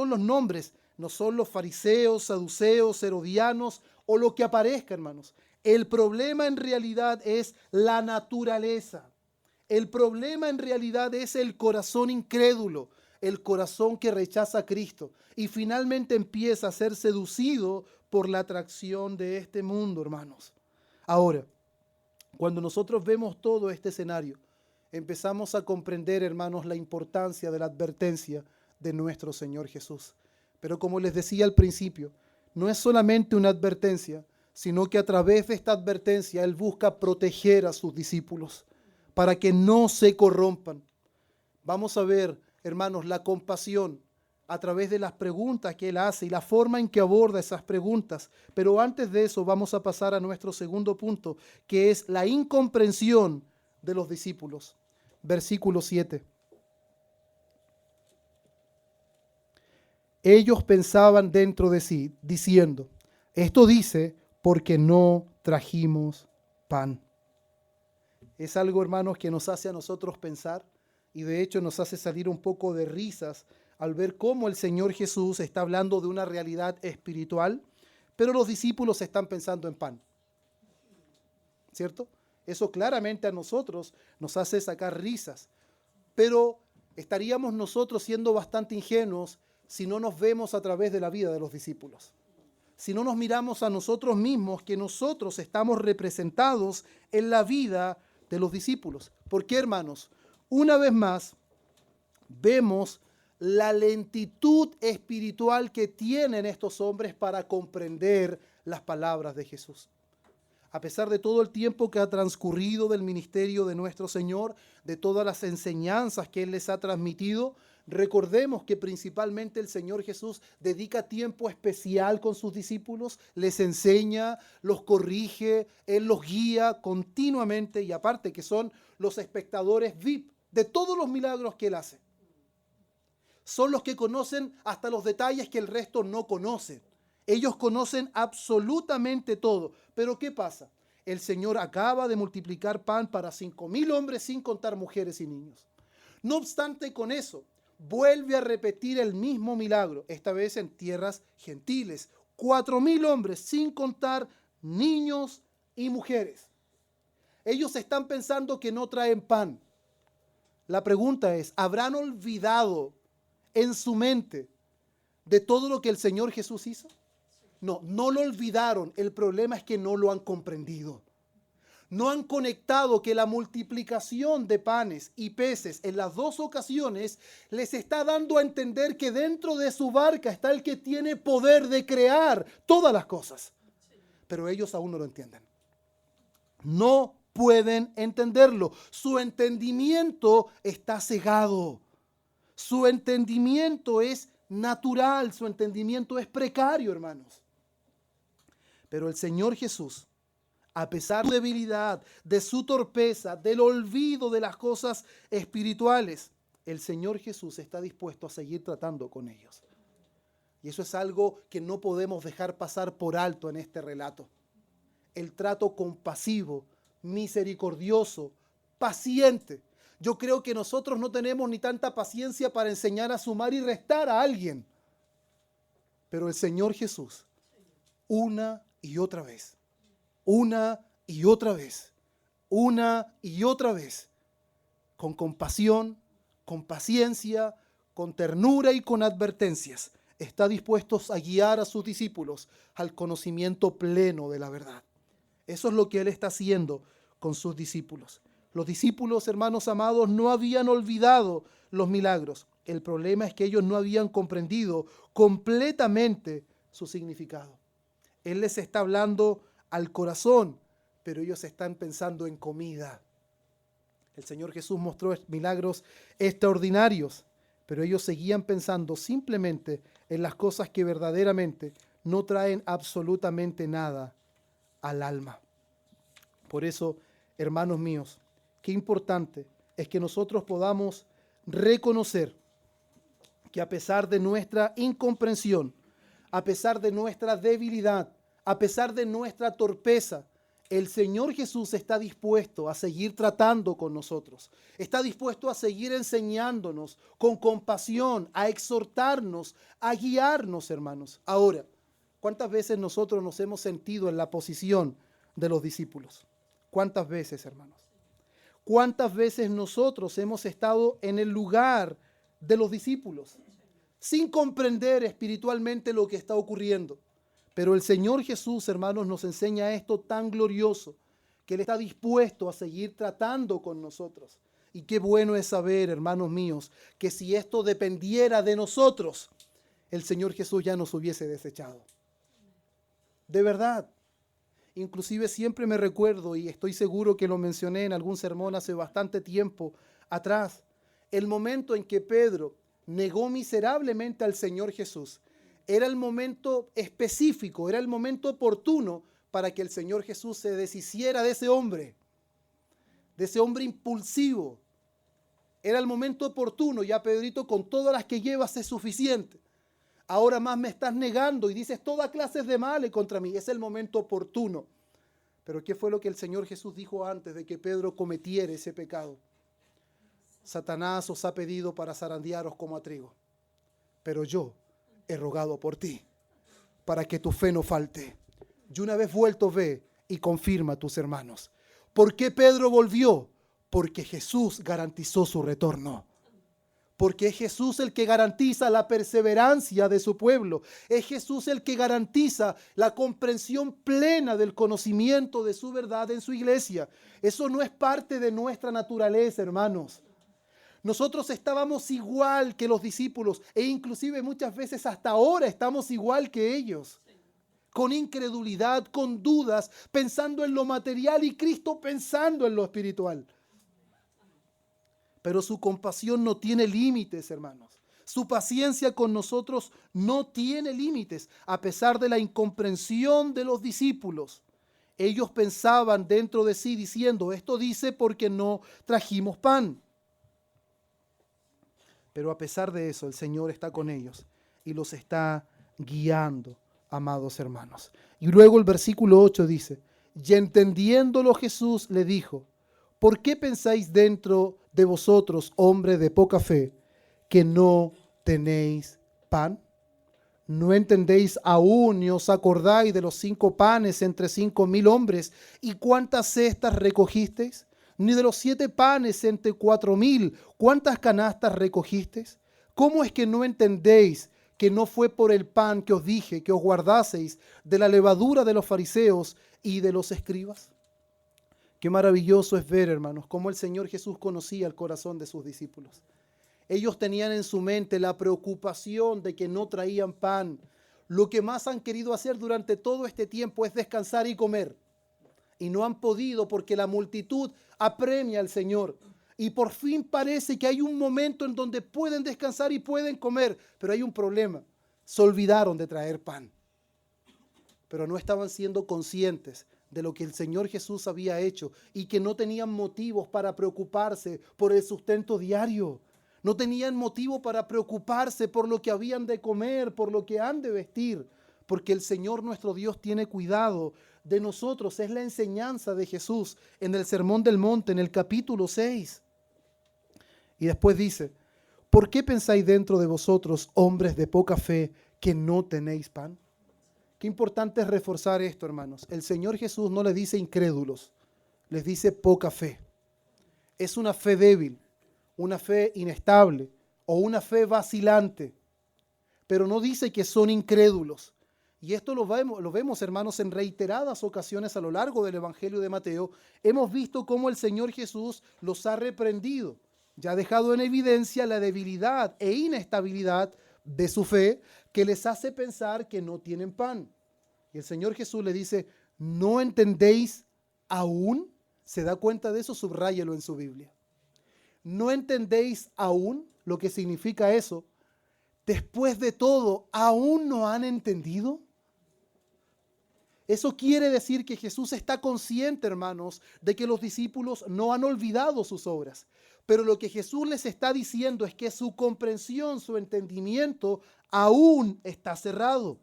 los nombres, no son los fariseos, saduceos, herodianos o lo que aparezca, hermanos. El problema en realidad es la naturaleza. El problema en realidad es el corazón incrédulo, el corazón que rechaza a Cristo y finalmente empieza a ser seducido por la atracción de este mundo, hermanos. Ahora, cuando nosotros vemos todo este escenario, empezamos a comprender, hermanos, la importancia de la advertencia de nuestro Señor Jesús. Pero como les decía al principio, no es solamente una advertencia, sino que a través de esta advertencia Él busca proteger a sus discípulos para que no se corrompan. Vamos a ver, hermanos, la compasión a través de las preguntas que Él hace y la forma en que aborda esas preguntas. Pero antes de eso vamos a pasar a nuestro segundo punto, que es la incomprensión de los discípulos. Versículo 7. Ellos pensaban dentro de sí, diciendo: esto dice porque no trajimos pan. Es algo, hermanos, que nos hace a nosotros pensar y de hecho nos hace salir un poco de risas al ver cómo el Señor Jesús está hablando de una realidad espiritual, pero los discípulos están pensando en pan. ¿Cierto? Eso claramente a nosotros nos hace sacar risas, pero estaríamos nosotros siendo bastante ingenuos si no nos vemos a través de la vida de los discípulos. Si no nos miramos a nosotros mismos, que nosotros estamos representados en la vida de los discípulos. ¿Por qué, hermanos? Una vez más, vemos la lentitud espiritual que tienen estos hombres para comprender las palabras de Jesús. A pesar de todo el tiempo que ha transcurrido del ministerio de nuestro Señor, de todas las enseñanzas que Él les ha transmitido, recordemos que principalmente el Señor Jesús dedica tiempo especial con sus discípulos, les enseña, los corrige, Él los guía continuamente y aparte que son los espectadores VIP de todos los milagros que Él hace. Son los que conocen hasta los detalles que el resto no conoce. Ellos conocen absolutamente todo. Pero ¿qué pasa? El Señor acaba de multiplicar pan para 5,000 hombres sin contar mujeres y niños. No obstante con eso, vuelve a repetir el mismo milagro, esta vez en tierras gentiles. 4,000 hombres sin contar niños y mujeres. Ellos están pensando que no traen pan. La pregunta es, ¿habrán olvidado en su mente de todo lo que el Señor Jesús hizo? No, no lo olvidaron. El problema es que no lo han comprendido. No han conectado que la multiplicación de panes y peces en las dos ocasiones les está dando a entender que dentro de su barca está el que tiene poder de crear todas las cosas. Pero ellos aún no lo entienden. No pueden entenderlo. Su entendimiento está cegado. Su entendimiento es natural, su entendimiento es precario, hermanos. Pero el Señor Jesús, a pesar de su debilidad, de su torpeza, del olvido de las cosas espirituales, el Señor Jesús está dispuesto a seguir tratando con ellos. Y eso es algo que no podemos dejar pasar por alto en este relato. El trato compasivo, misericordioso, paciente. Yo creo que nosotros no tenemos ni tanta paciencia para enseñar a sumar y restar a alguien. Pero el Señor Jesús, una y otra vez, una y otra vez, una y otra vez, con compasión, con paciencia, con ternura y con advertencias, está dispuesto a guiar a sus discípulos al conocimiento pleno de la verdad. Eso es lo que Él está haciendo con sus discípulos. Los discípulos, hermanos amados, no habían olvidado los milagros. El problema es que ellos no habían comprendido completamente su significado. Él les está hablando al corazón, pero ellos están pensando en comida. El Señor Jesús mostró milagros extraordinarios, pero ellos seguían pensando simplemente en las cosas que verdaderamente no traen absolutamente nada al alma. Por eso, hermanos míos, qué importante es que nosotros podamos reconocer que a pesar de nuestra incomprensión, a pesar de nuestra debilidad, a pesar de nuestra torpeza, el Señor Jesús está dispuesto a seguir tratando con nosotros. Está dispuesto a seguir enseñándonos con compasión, a exhortarnos, a guiarnos, hermanos. Ahora, ¿cuántas veces nosotros nos hemos sentido en la posición de los discípulos? ¿Cuántas veces, hermanos? ¿Cuántas veces nosotros hemos estado en el lugar de los discípulos sin comprender espiritualmente lo que está ocurriendo? Pero el Señor Jesús, hermanos, nos enseña esto tan glorioso, que Él está dispuesto a seguir tratando con nosotros. Y qué bueno es saber, hermanos míos, que si esto dependiera de nosotros, el Señor Jesús ya nos hubiese desechado. De verdad. Inclusive siempre me recuerdo, y estoy seguro que lo mencioné en algún sermón hace bastante tiempo atrás, el momento en que Pedro negó miserablemente al Señor Jesús. Era el momento específico, era el momento oportuno para que el Señor Jesús se deshiciera de ese hombre impulsivo. Era el momento oportuno. Ya, Pedrito, con todas las que llevas es suficiente. Ahora más me estás negando y dices toda clase de males contra mí. Es el momento oportuno. Pero ¿qué fue lo que el Señor Jesús dijo antes de que Pedro cometiera ese pecado? Satanás os ha pedido para zarandearos como a trigo, pero yo he rogado por ti, para que tu fe no falte. Y una vez vuelto, ve y confirma a tus hermanos. ¿Por qué Pedro volvió? Porque Jesús garantizó su retorno. Porque es Jesús el que garantiza la perseverancia de su pueblo. Es Jesús el que garantiza la comprensión plena del conocimiento de su verdad en su iglesia. Eso no es parte de nuestra naturaleza, hermanos. Nosotros estábamos igual que los discípulos e inclusive muchas veces hasta ahora estamos igual que ellos. Con incredulidad, con dudas, pensando en lo material y Cristo pensando en lo espiritual. Pero su compasión no tiene límites, hermanos. Su paciencia con nosotros no tiene límites, a pesar de la incomprensión de los discípulos. Ellos pensaban dentro de sí diciendo, esto dice porque no trajimos pan. Pero a pesar de eso, el Señor está con ellos y los está guiando, amados hermanos. Y luego el versículo 8 dice, y entendiéndolo Jesús le dijo, ¿por qué pensáis dentro de vosotros, hombres de poca fe, que no tenéis pan? ¿No entendéis aún ni os acordáis de los 5 panes entre 5,000 hombres y cuántas cestas recogisteis? Ni de los 7 panes entre 4,000, ¿cuántas canastas recogisteis? ¿Cómo es que no entendéis que no fue por el pan que os dije que os guardaseis de la levadura de los fariseos y de los escribas? Qué maravilloso es ver, hermanos, cómo el Señor Jesús conocía el corazón de sus discípulos. Ellos tenían en su mente la preocupación de que no traían pan. Lo que más han querido hacer durante todo este tiempo es descansar y comer. Y no han podido porque la multitud apremia al Señor. Y por fin parece que hay un momento en donde pueden descansar y pueden comer. Pero hay un problema. Se olvidaron de traer pan. Pero no estaban siendo conscientes de lo que el Señor Jesús había hecho y que no tenían motivos para preocuparse por el sustento diario. No tenían motivo para preocuparse por lo que habían de comer, por lo que han de vestir, porque el Señor nuestro Dios tiene cuidado de nosotros. Es la enseñanza de Jesús en el Sermón del Monte, en el capítulo 6. Y después dice, ¿por qué pensáis dentro de vosotros, hombres de poca fe, que no tenéis pan? Qué importante es reforzar esto, hermanos. El Señor Jesús no les dice incrédulos, les dice poca fe. Es una fe débil, una fe inestable o una fe vacilante, pero no dice que son incrédulos. Y esto lo vemos, hermanos, en reiteradas ocasiones a lo largo del Evangelio de Mateo. Hemos visto cómo el Señor Jesús los ha reprendido. Ya ha dejado en evidencia la debilidad e inestabilidad de su fe que les hace pensar que no tienen pan. Y el Señor Jesús le dice, ¿no entendéis aún? ¿Se da cuenta de eso? Subráyelo en su Biblia. ¿No entendéis aún lo que significa eso? Después de todo, ¿aún no han entendido? Eso quiere decir que Jesús está consciente, hermanos, de que los discípulos no han olvidado sus obras. Pero lo que Jesús les está diciendo es que su comprensión, su entendimiento, aún está cerrado.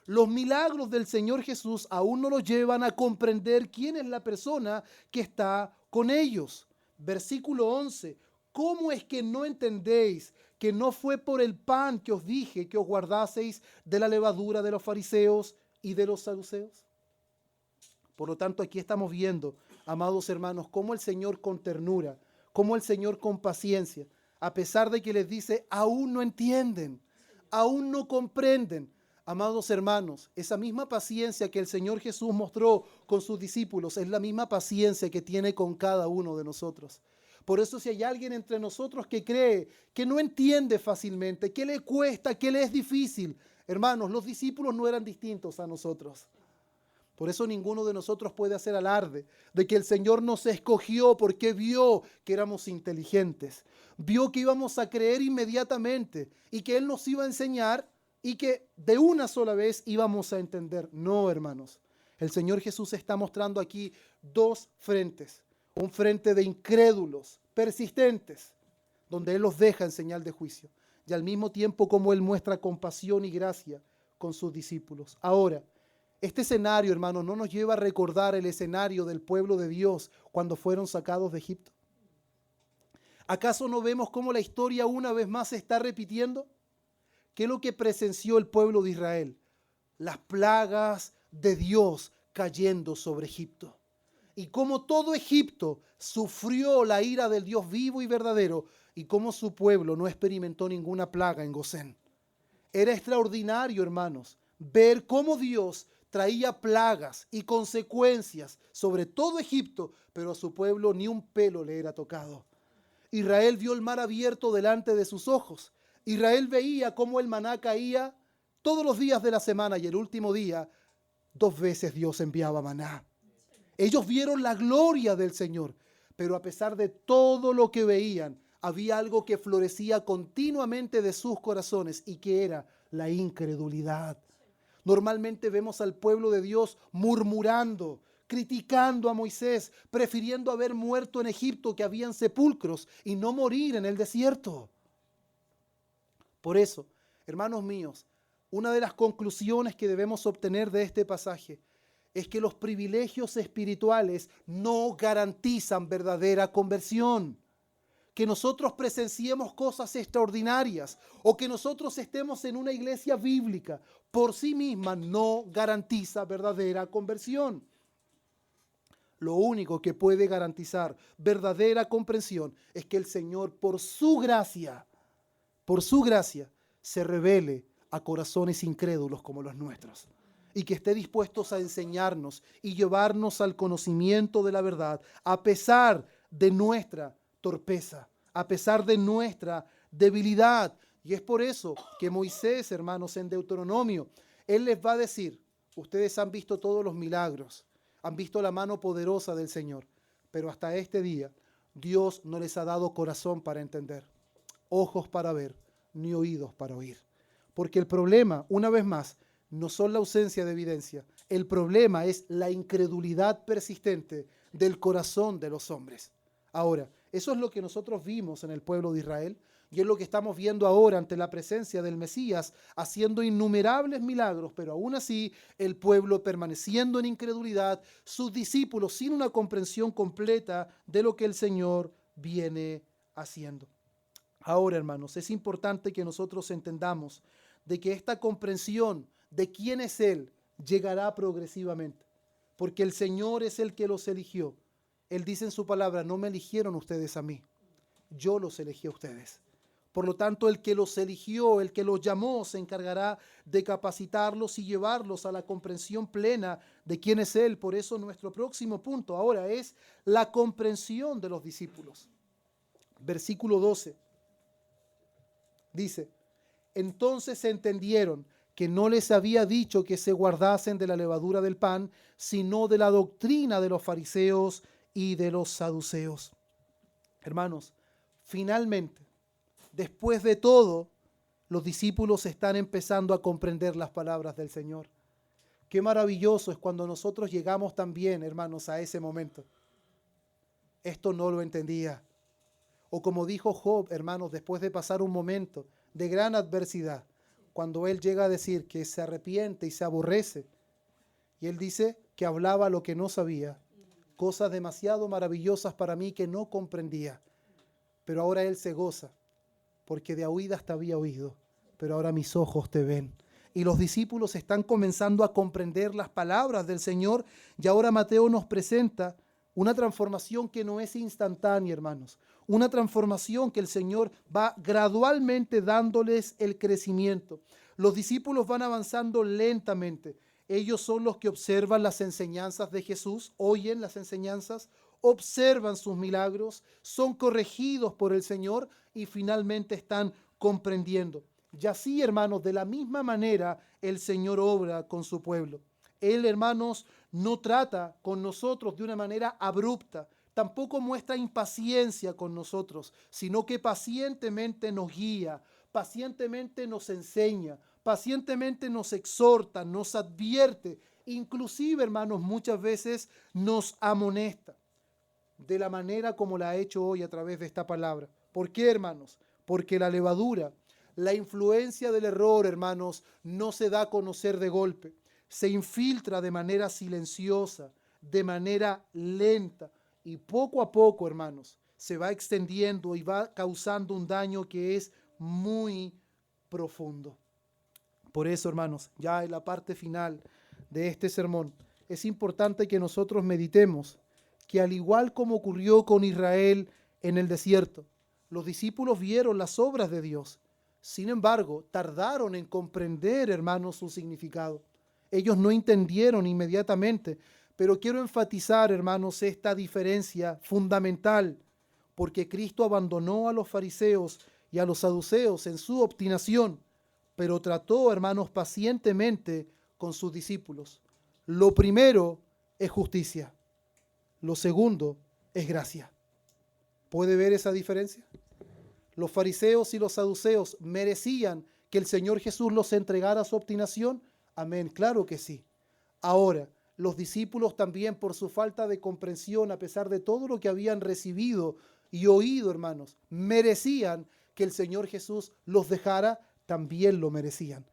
Los milagros del Señor Jesús aún no los llevan a comprender quién es la persona que está con ellos. Versículo 11. ¿Cómo es que no entendéis que no fue por el pan que os dije que os guardaseis de la levadura de los fariseos y de los saduceos? Por lo tanto, aquí estamos viendo, amados hermanos, cómo el Señor con ternura, cómo el Señor con paciencia, a pesar de que les dice, aún no entienden, aún no comprenden. Amados hermanos, esa misma paciencia que el Señor Jesús mostró con sus discípulos es la misma paciencia que tiene con cada uno de nosotros. Por eso si hay alguien entre nosotros que cree, que no entiende fácilmente, que le cuesta, que le es difícil, hermanos, los discípulos no eran distintos a nosotros. Por eso ninguno de nosotros puede hacer alarde de que el Señor nos escogió porque vio que éramos inteligentes, vio que íbamos a creer inmediatamente y que Él nos iba a enseñar y que de una sola vez íbamos a entender. No, hermanos. El Señor Jesús está mostrando aquí dos frentes. Un frente de incrédulos, persistentes, donde Él los deja en señal de juicio. Y al mismo tiempo como Él muestra compasión y gracia con sus discípulos. Ahora, este escenario, hermanos, no nos lleva a recordar el escenario del pueblo de Dios cuando fueron sacados de Egipto. ¿Acaso no vemos cómo la historia una vez más se está repitiendo? ¿Qué es lo que presenció el pueblo de Israel? Las plagas de Dios cayendo sobre Egipto. Y cómo todo Egipto sufrió la ira del Dios vivo y verdadero y cómo su pueblo no experimentó ninguna plaga en Gosén. Era extraordinario, hermanos, ver cómo Dios traía plagas y consecuencias sobre todo Egipto, pero a su pueblo ni un pelo le era tocado. Israel vio el mar abierto delante de sus ojos. Israel veía cómo el maná caía todos los días de la semana y el último día 2 veces Dios enviaba maná. Ellos vieron la gloria del Señor, pero a pesar de todo lo que veían, había algo que florecía continuamente de sus corazones y que era la incredulidad. Normalmente vemos al pueblo de Dios murmurando, criticando a Moisés, prefiriendo haber muerto en Egipto que habían sepulcros y no morir en el desierto. Por eso, hermanos míos, una de las conclusiones que debemos obtener de este pasaje es que los privilegios espirituales no garantizan verdadera conversión. Que nosotros presenciemos cosas extraordinarias o que nosotros estemos en una iglesia bíblica por sí misma no garantiza verdadera conversión. Lo único que puede garantizar verdadera comprensión es que el Señor por su gracia, se revele a corazones incrédulos como los nuestros y que esté dispuestos a enseñarnos y llevarnos al conocimiento de la verdad a pesar de nuestra torpeza, a pesar de nuestra debilidad. Y es por eso que Moisés, hermanos, en Deuteronomio, él les va a decir, ustedes han visto todos los milagros, han visto la mano poderosa del Señor, pero hasta este día Dios no les ha dado corazón para entender, ojos para ver, ni oídos para oír. Porque el problema, una vez más, no son la ausencia de evidencia, el problema es la incredulidad persistente del corazón de los hombres. Ahora, Eso es lo que nosotros vimos en el pueblo de Israel y es lo que estamos viendo ahora ante la presencia del Mesías, haciendo innumerables milagros, pero aún así el pueblo permaneciendo en incredulidad, sus discípulos sin una comprensión completa de lo que el Señor viene haciendo. Ahora, hermanos, es importante que nosotros entendamos de que esta comprensión de quién es Él llegará progresivamente, porque el Señor es el que los eligió. Él dice en su palabra, no me eligieron ustedes a mí, yo los elegí a ustedes. Por lo tanto, el que los eligió, el que los llamó, se encargará de capacitarlos y llevarlos a la comprensión plena de quién es Él. Por eso nuestro próximo punto ahora es la comprensión de los discípulos. Versículo 12 dice, entonces entendieron que no les había dicho que se guardasen de la levadura del pan, sino de la doctrina de los fariseos y de los saduceos. Hermanos, finalmente, después de todo, los discípulos están empezando a comprender las palabras del Señor. Qué maravilloso es cuando nosotros llegamos también, hermanos, a ese momento. Esto no lo entendía. O como dijo Job, hermanos, después de pasar un momento de gran adversidad, cuando él llega a decir que se arrepiente y se aborrece, y él dice que hablaba lo que no sabía, cosas demasiado maravillosas para mí que no comprendía, pero ahora él se goza, porque de oídas te había oído, pero ahora mis ojos te ven. Y los discípulos están comenzando a comprender las palabras del Señor, y ahora Mateo nos presenta una transformación que no es instantánea, hermanos. Una transformación que el Señor va gradualmente dándoles el crecimiento. Los discípulos van avanzando lentamente. Ellos son los que observan las enseñanzas de Jesús, oyen las enseñanzas, observan sus milagros, son corregidos por el Señor y finalmente están comprendiendo. Y así, hermanos, de la misma manera el Señor obra con su pueblo. Él, hermanos, no trata con nosotros de una manera abrupta, tampoco muestra impaciencia con nosotros, sino que pacientemente nos guía, pacientemente nos enseña, pacientemente nos exhorta, nos advierte, inclusive, hermanos, muchas veces nos amonesta, de la manera como la ha hecho hoy a través de esta palabra. ¿Por qué, hermanos? Porque la levadura, la influencia del error, hermanos, no se da a conocer de golpe. Se infiltra de manera silenciosa, de manera lenta y poco a poco, hermanos, se va extendiendo y va causando un daño que es muy profundo. Por eso, hermanos, ya en la parte final de este sermón, es importante que nosotros meditemos que al igual como ocurrió con Israel en el desierto, los discípulos vieron las obras de Dios. Sin embargo, tardaron en comprender, hermanos, su significado. Ellos no entendieron inmediatamente, pero quiero enfatizar, hermanos, esta diferencia fundamental, porque Cristo abandonó a los fariseos y a los saduceos en su obstinación, pero trató, hermanos, pacientemente con sus discípulos. Lo primero es justicia, lo segundo es gracia. ¿Puede ver esa diferencia? Los fariseos y los saduceos merecían que el Señor Jesús los entregara a su obstinación. Amén, claro que sí. Ahora, los discípulos también por su falta de comprensión, a pesar de todo lo que habían recibido y oído, hermanos, merecían que el Señor Jesús los dejara, también lo merecían.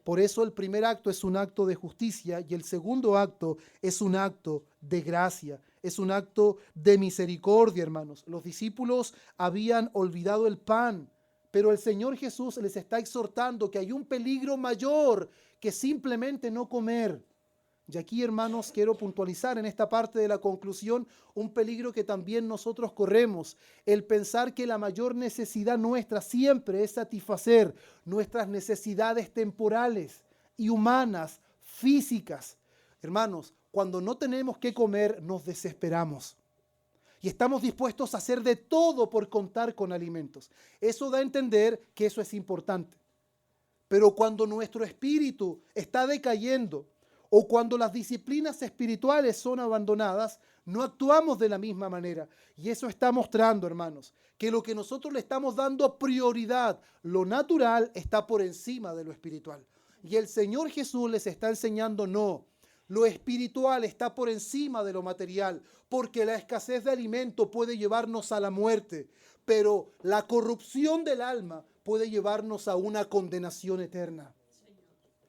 Por eso el primer acto es un acto de justicia y el segundo acto es un acto de gracia, es un acto de misericordia, hermanos. Los discípulos habían olvidado el pan, pero el Señor Jesús les está exhortando que hay un peligro mayor que simplemente no comer. Y aquí, hermanos, quiero puntualizar en esta parte de la conclusión un peligro que también nosotros corremos, el pensar que la mayor necesidad nuestra siempre es satisfacer nuestras necesidades temporales y humanas, físicas. Hermanos, cuando no tenemos que comer, nos desesperamos. Y estamos dispuestos a hacer de todo por contar con alimentos. Eso da a entender que eso es importante. Pero cuando nuestro espíritu está decayendo, o cuando las disciplinas espirituales son abandonadas, no actuamos de la misma manera. Y eso está mostrando, hermanos, que lo que nosotros le estamos dando prioridad, lo natural está por encima de lo espiritual. Y el Señor Jesús les está enseñando, no, Lo espiritual está por encima de lo material, porque la escasez de alimento puede llevarnos a la muerte, pero la corrupción del alma puede llevarnos a una condenación eterna.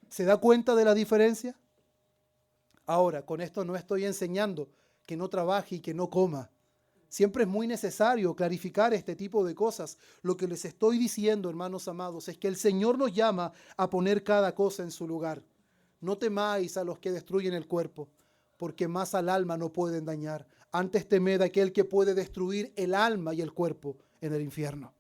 ¿Se da cuenta de la diferencia? Ahora, con esto no estoy enseñando que no trabaje y que no coma. Siempre es muy necesario clarificar este tipo de cosas. Lo que les estoy diciendo, hermanos amados, es que el Señor nos llama a poner cada cosa en su lugar. No temáis a los que destruyen el cuerpo, porque más al alma no pueden dañar. Antes temed a aquel que puede destruir el alma y el cuerpo en el infierno.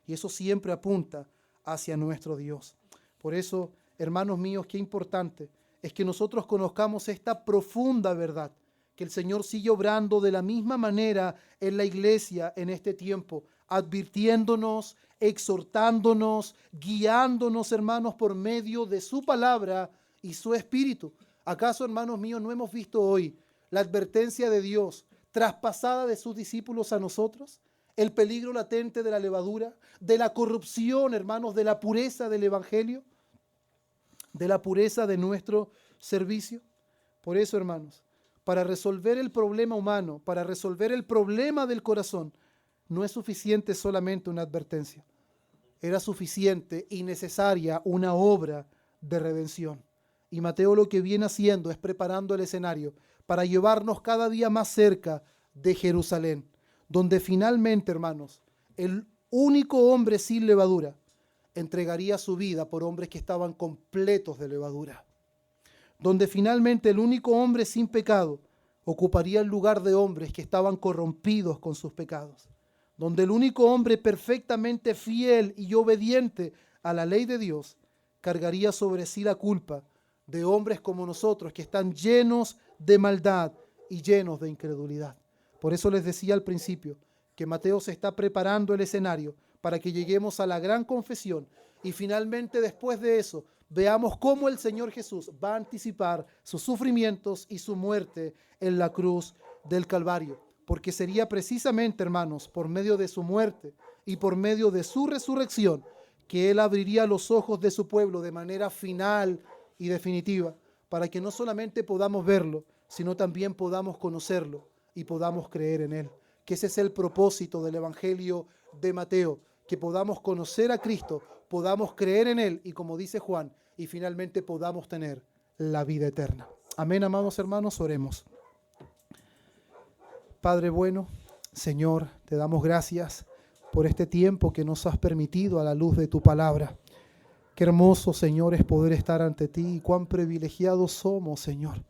Y eso siempre apunta hacia nuestro Dios. Por eso, hermanos míos, qué importante es que nosotros conozcamos esta profunda verdad, que el Señor sigue obrando de la misma manera en la iglesia en este tiempo, advirtiéndonos, exhortándonos, guiándonos, hermanos, por medio de su palabra y su espíritu. ¿Acaso, hermanos míos, no hemos visto hoy la advertencia de Dios traspasada de sus discípulos a nosotros? El peligro latente de la levadura, de la corrupción, hermanos, de la pureza del evangelio, de la pureza de nuestro servicio. Por eso, hermanos, para resolver el problema humano, para resolver el problema del corazón, no es suficiente solamente una advertencia. Era suficiente y necesaria una obra de redención. Y Mateo lo que viene haciendo es preparando el escenario para llevarnos cada día más cerca de Jerusalén, donde finalmente, hermanos, el único hombre sin levadura entregaría su vida por hombres que estaban completos de levadura. Donde finalmente el único hombre sin pecado ocuparía el lugar de hombres que estaban corrompidos con sus pecados. Donde el único hombre perfectamente fiel y obediente a la ley de Dios cargaría sobre sí la culpa de hombres como nosotros que están llenos de maldad y llenos de incredulidad. Por eso les decía al principio que Mateo se está preparando el escenario para que lleguemos a la gran confesión y finalmente después de eso veamos cómo el Señor Jesús va a anticipar sus sufrimientos y su muerte en la cruz del Calvario. Porque sería precisamente, hermanos, por medio de su muerte y por medio de su resurrección que Él abriría los ojos de su pueblo de manera final y definitiva, para que no solamente podamos verlo, sino también podamos conocerlo y podamos creer en Él. Que ese es el propósito del Evangelio de Mateo, que podamos conocer a Cristo, podamos creer en Él y, como dice Juan, y finalmente podamos tener la vida eterna. Amén, amados hermanos, oremos. Padre bueno, Señor, te damos gracias por este tiempo que nos has permitido a la luz de tu palabra. Qué hermoso, Señor, es poder estar ante ti y cuán privilegiados somos, Señor.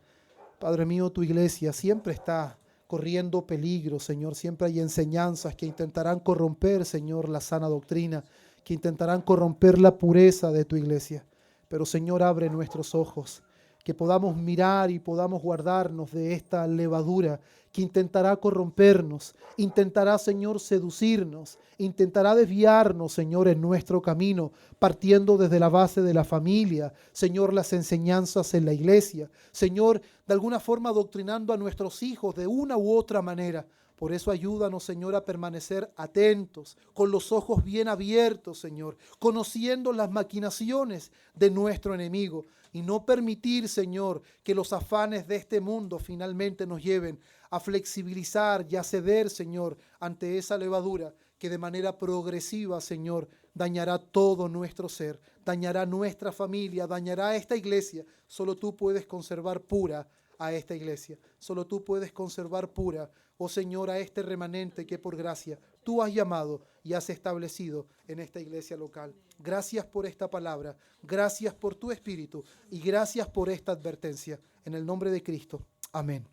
Padre mío, tu iglesia siempre está corriendo peligro, Señor. Siempre hay enseñanzas que intentarán corromper, Señor, la sana doctrina, que intentarán corromper la pureza de tu iglesia. Pero, Señor, abre nuestros ojos, que podamos mirar y podamos guardarnos de esta levadura que intentará corrompernos, intentará, Señor, seducirnos, intentará desviarnos, Señor, en nuestro camino, partiendo desde la base de la familia, Señor, las enseñanzas en la iglesia, Señor, de alguna forma adoctrinando a nuestros hijos de una u otra manera. Por eso ayúdanos, Señor, a permanecer atentos, con los ojos bien abiertos, Señor, conociendo las maquinaciones de nuestro enemigo y no permitir, Señor, que los afanes de este mundo finalmente nos lleven a flexibilizar y a ceder, Señor, ante esa levadura que de manera progresiva, Señor, dañará todo nuestro ser, dañará nuestra familia, dañará a esta iglesia. Solo tú puedes conservar pura a esta iglesia. Solo tú puedes conservar pura, oh Señor, a este remanente que por gracia tú has llamado y has establecido en esta iglesia local. Gracias por esta palabra, gracias por tu Espíritu y gracias por esta advertencia. En el nombre de Cristo. Amén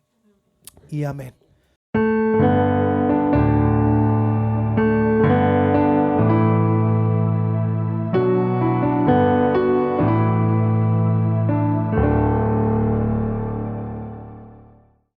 y amén.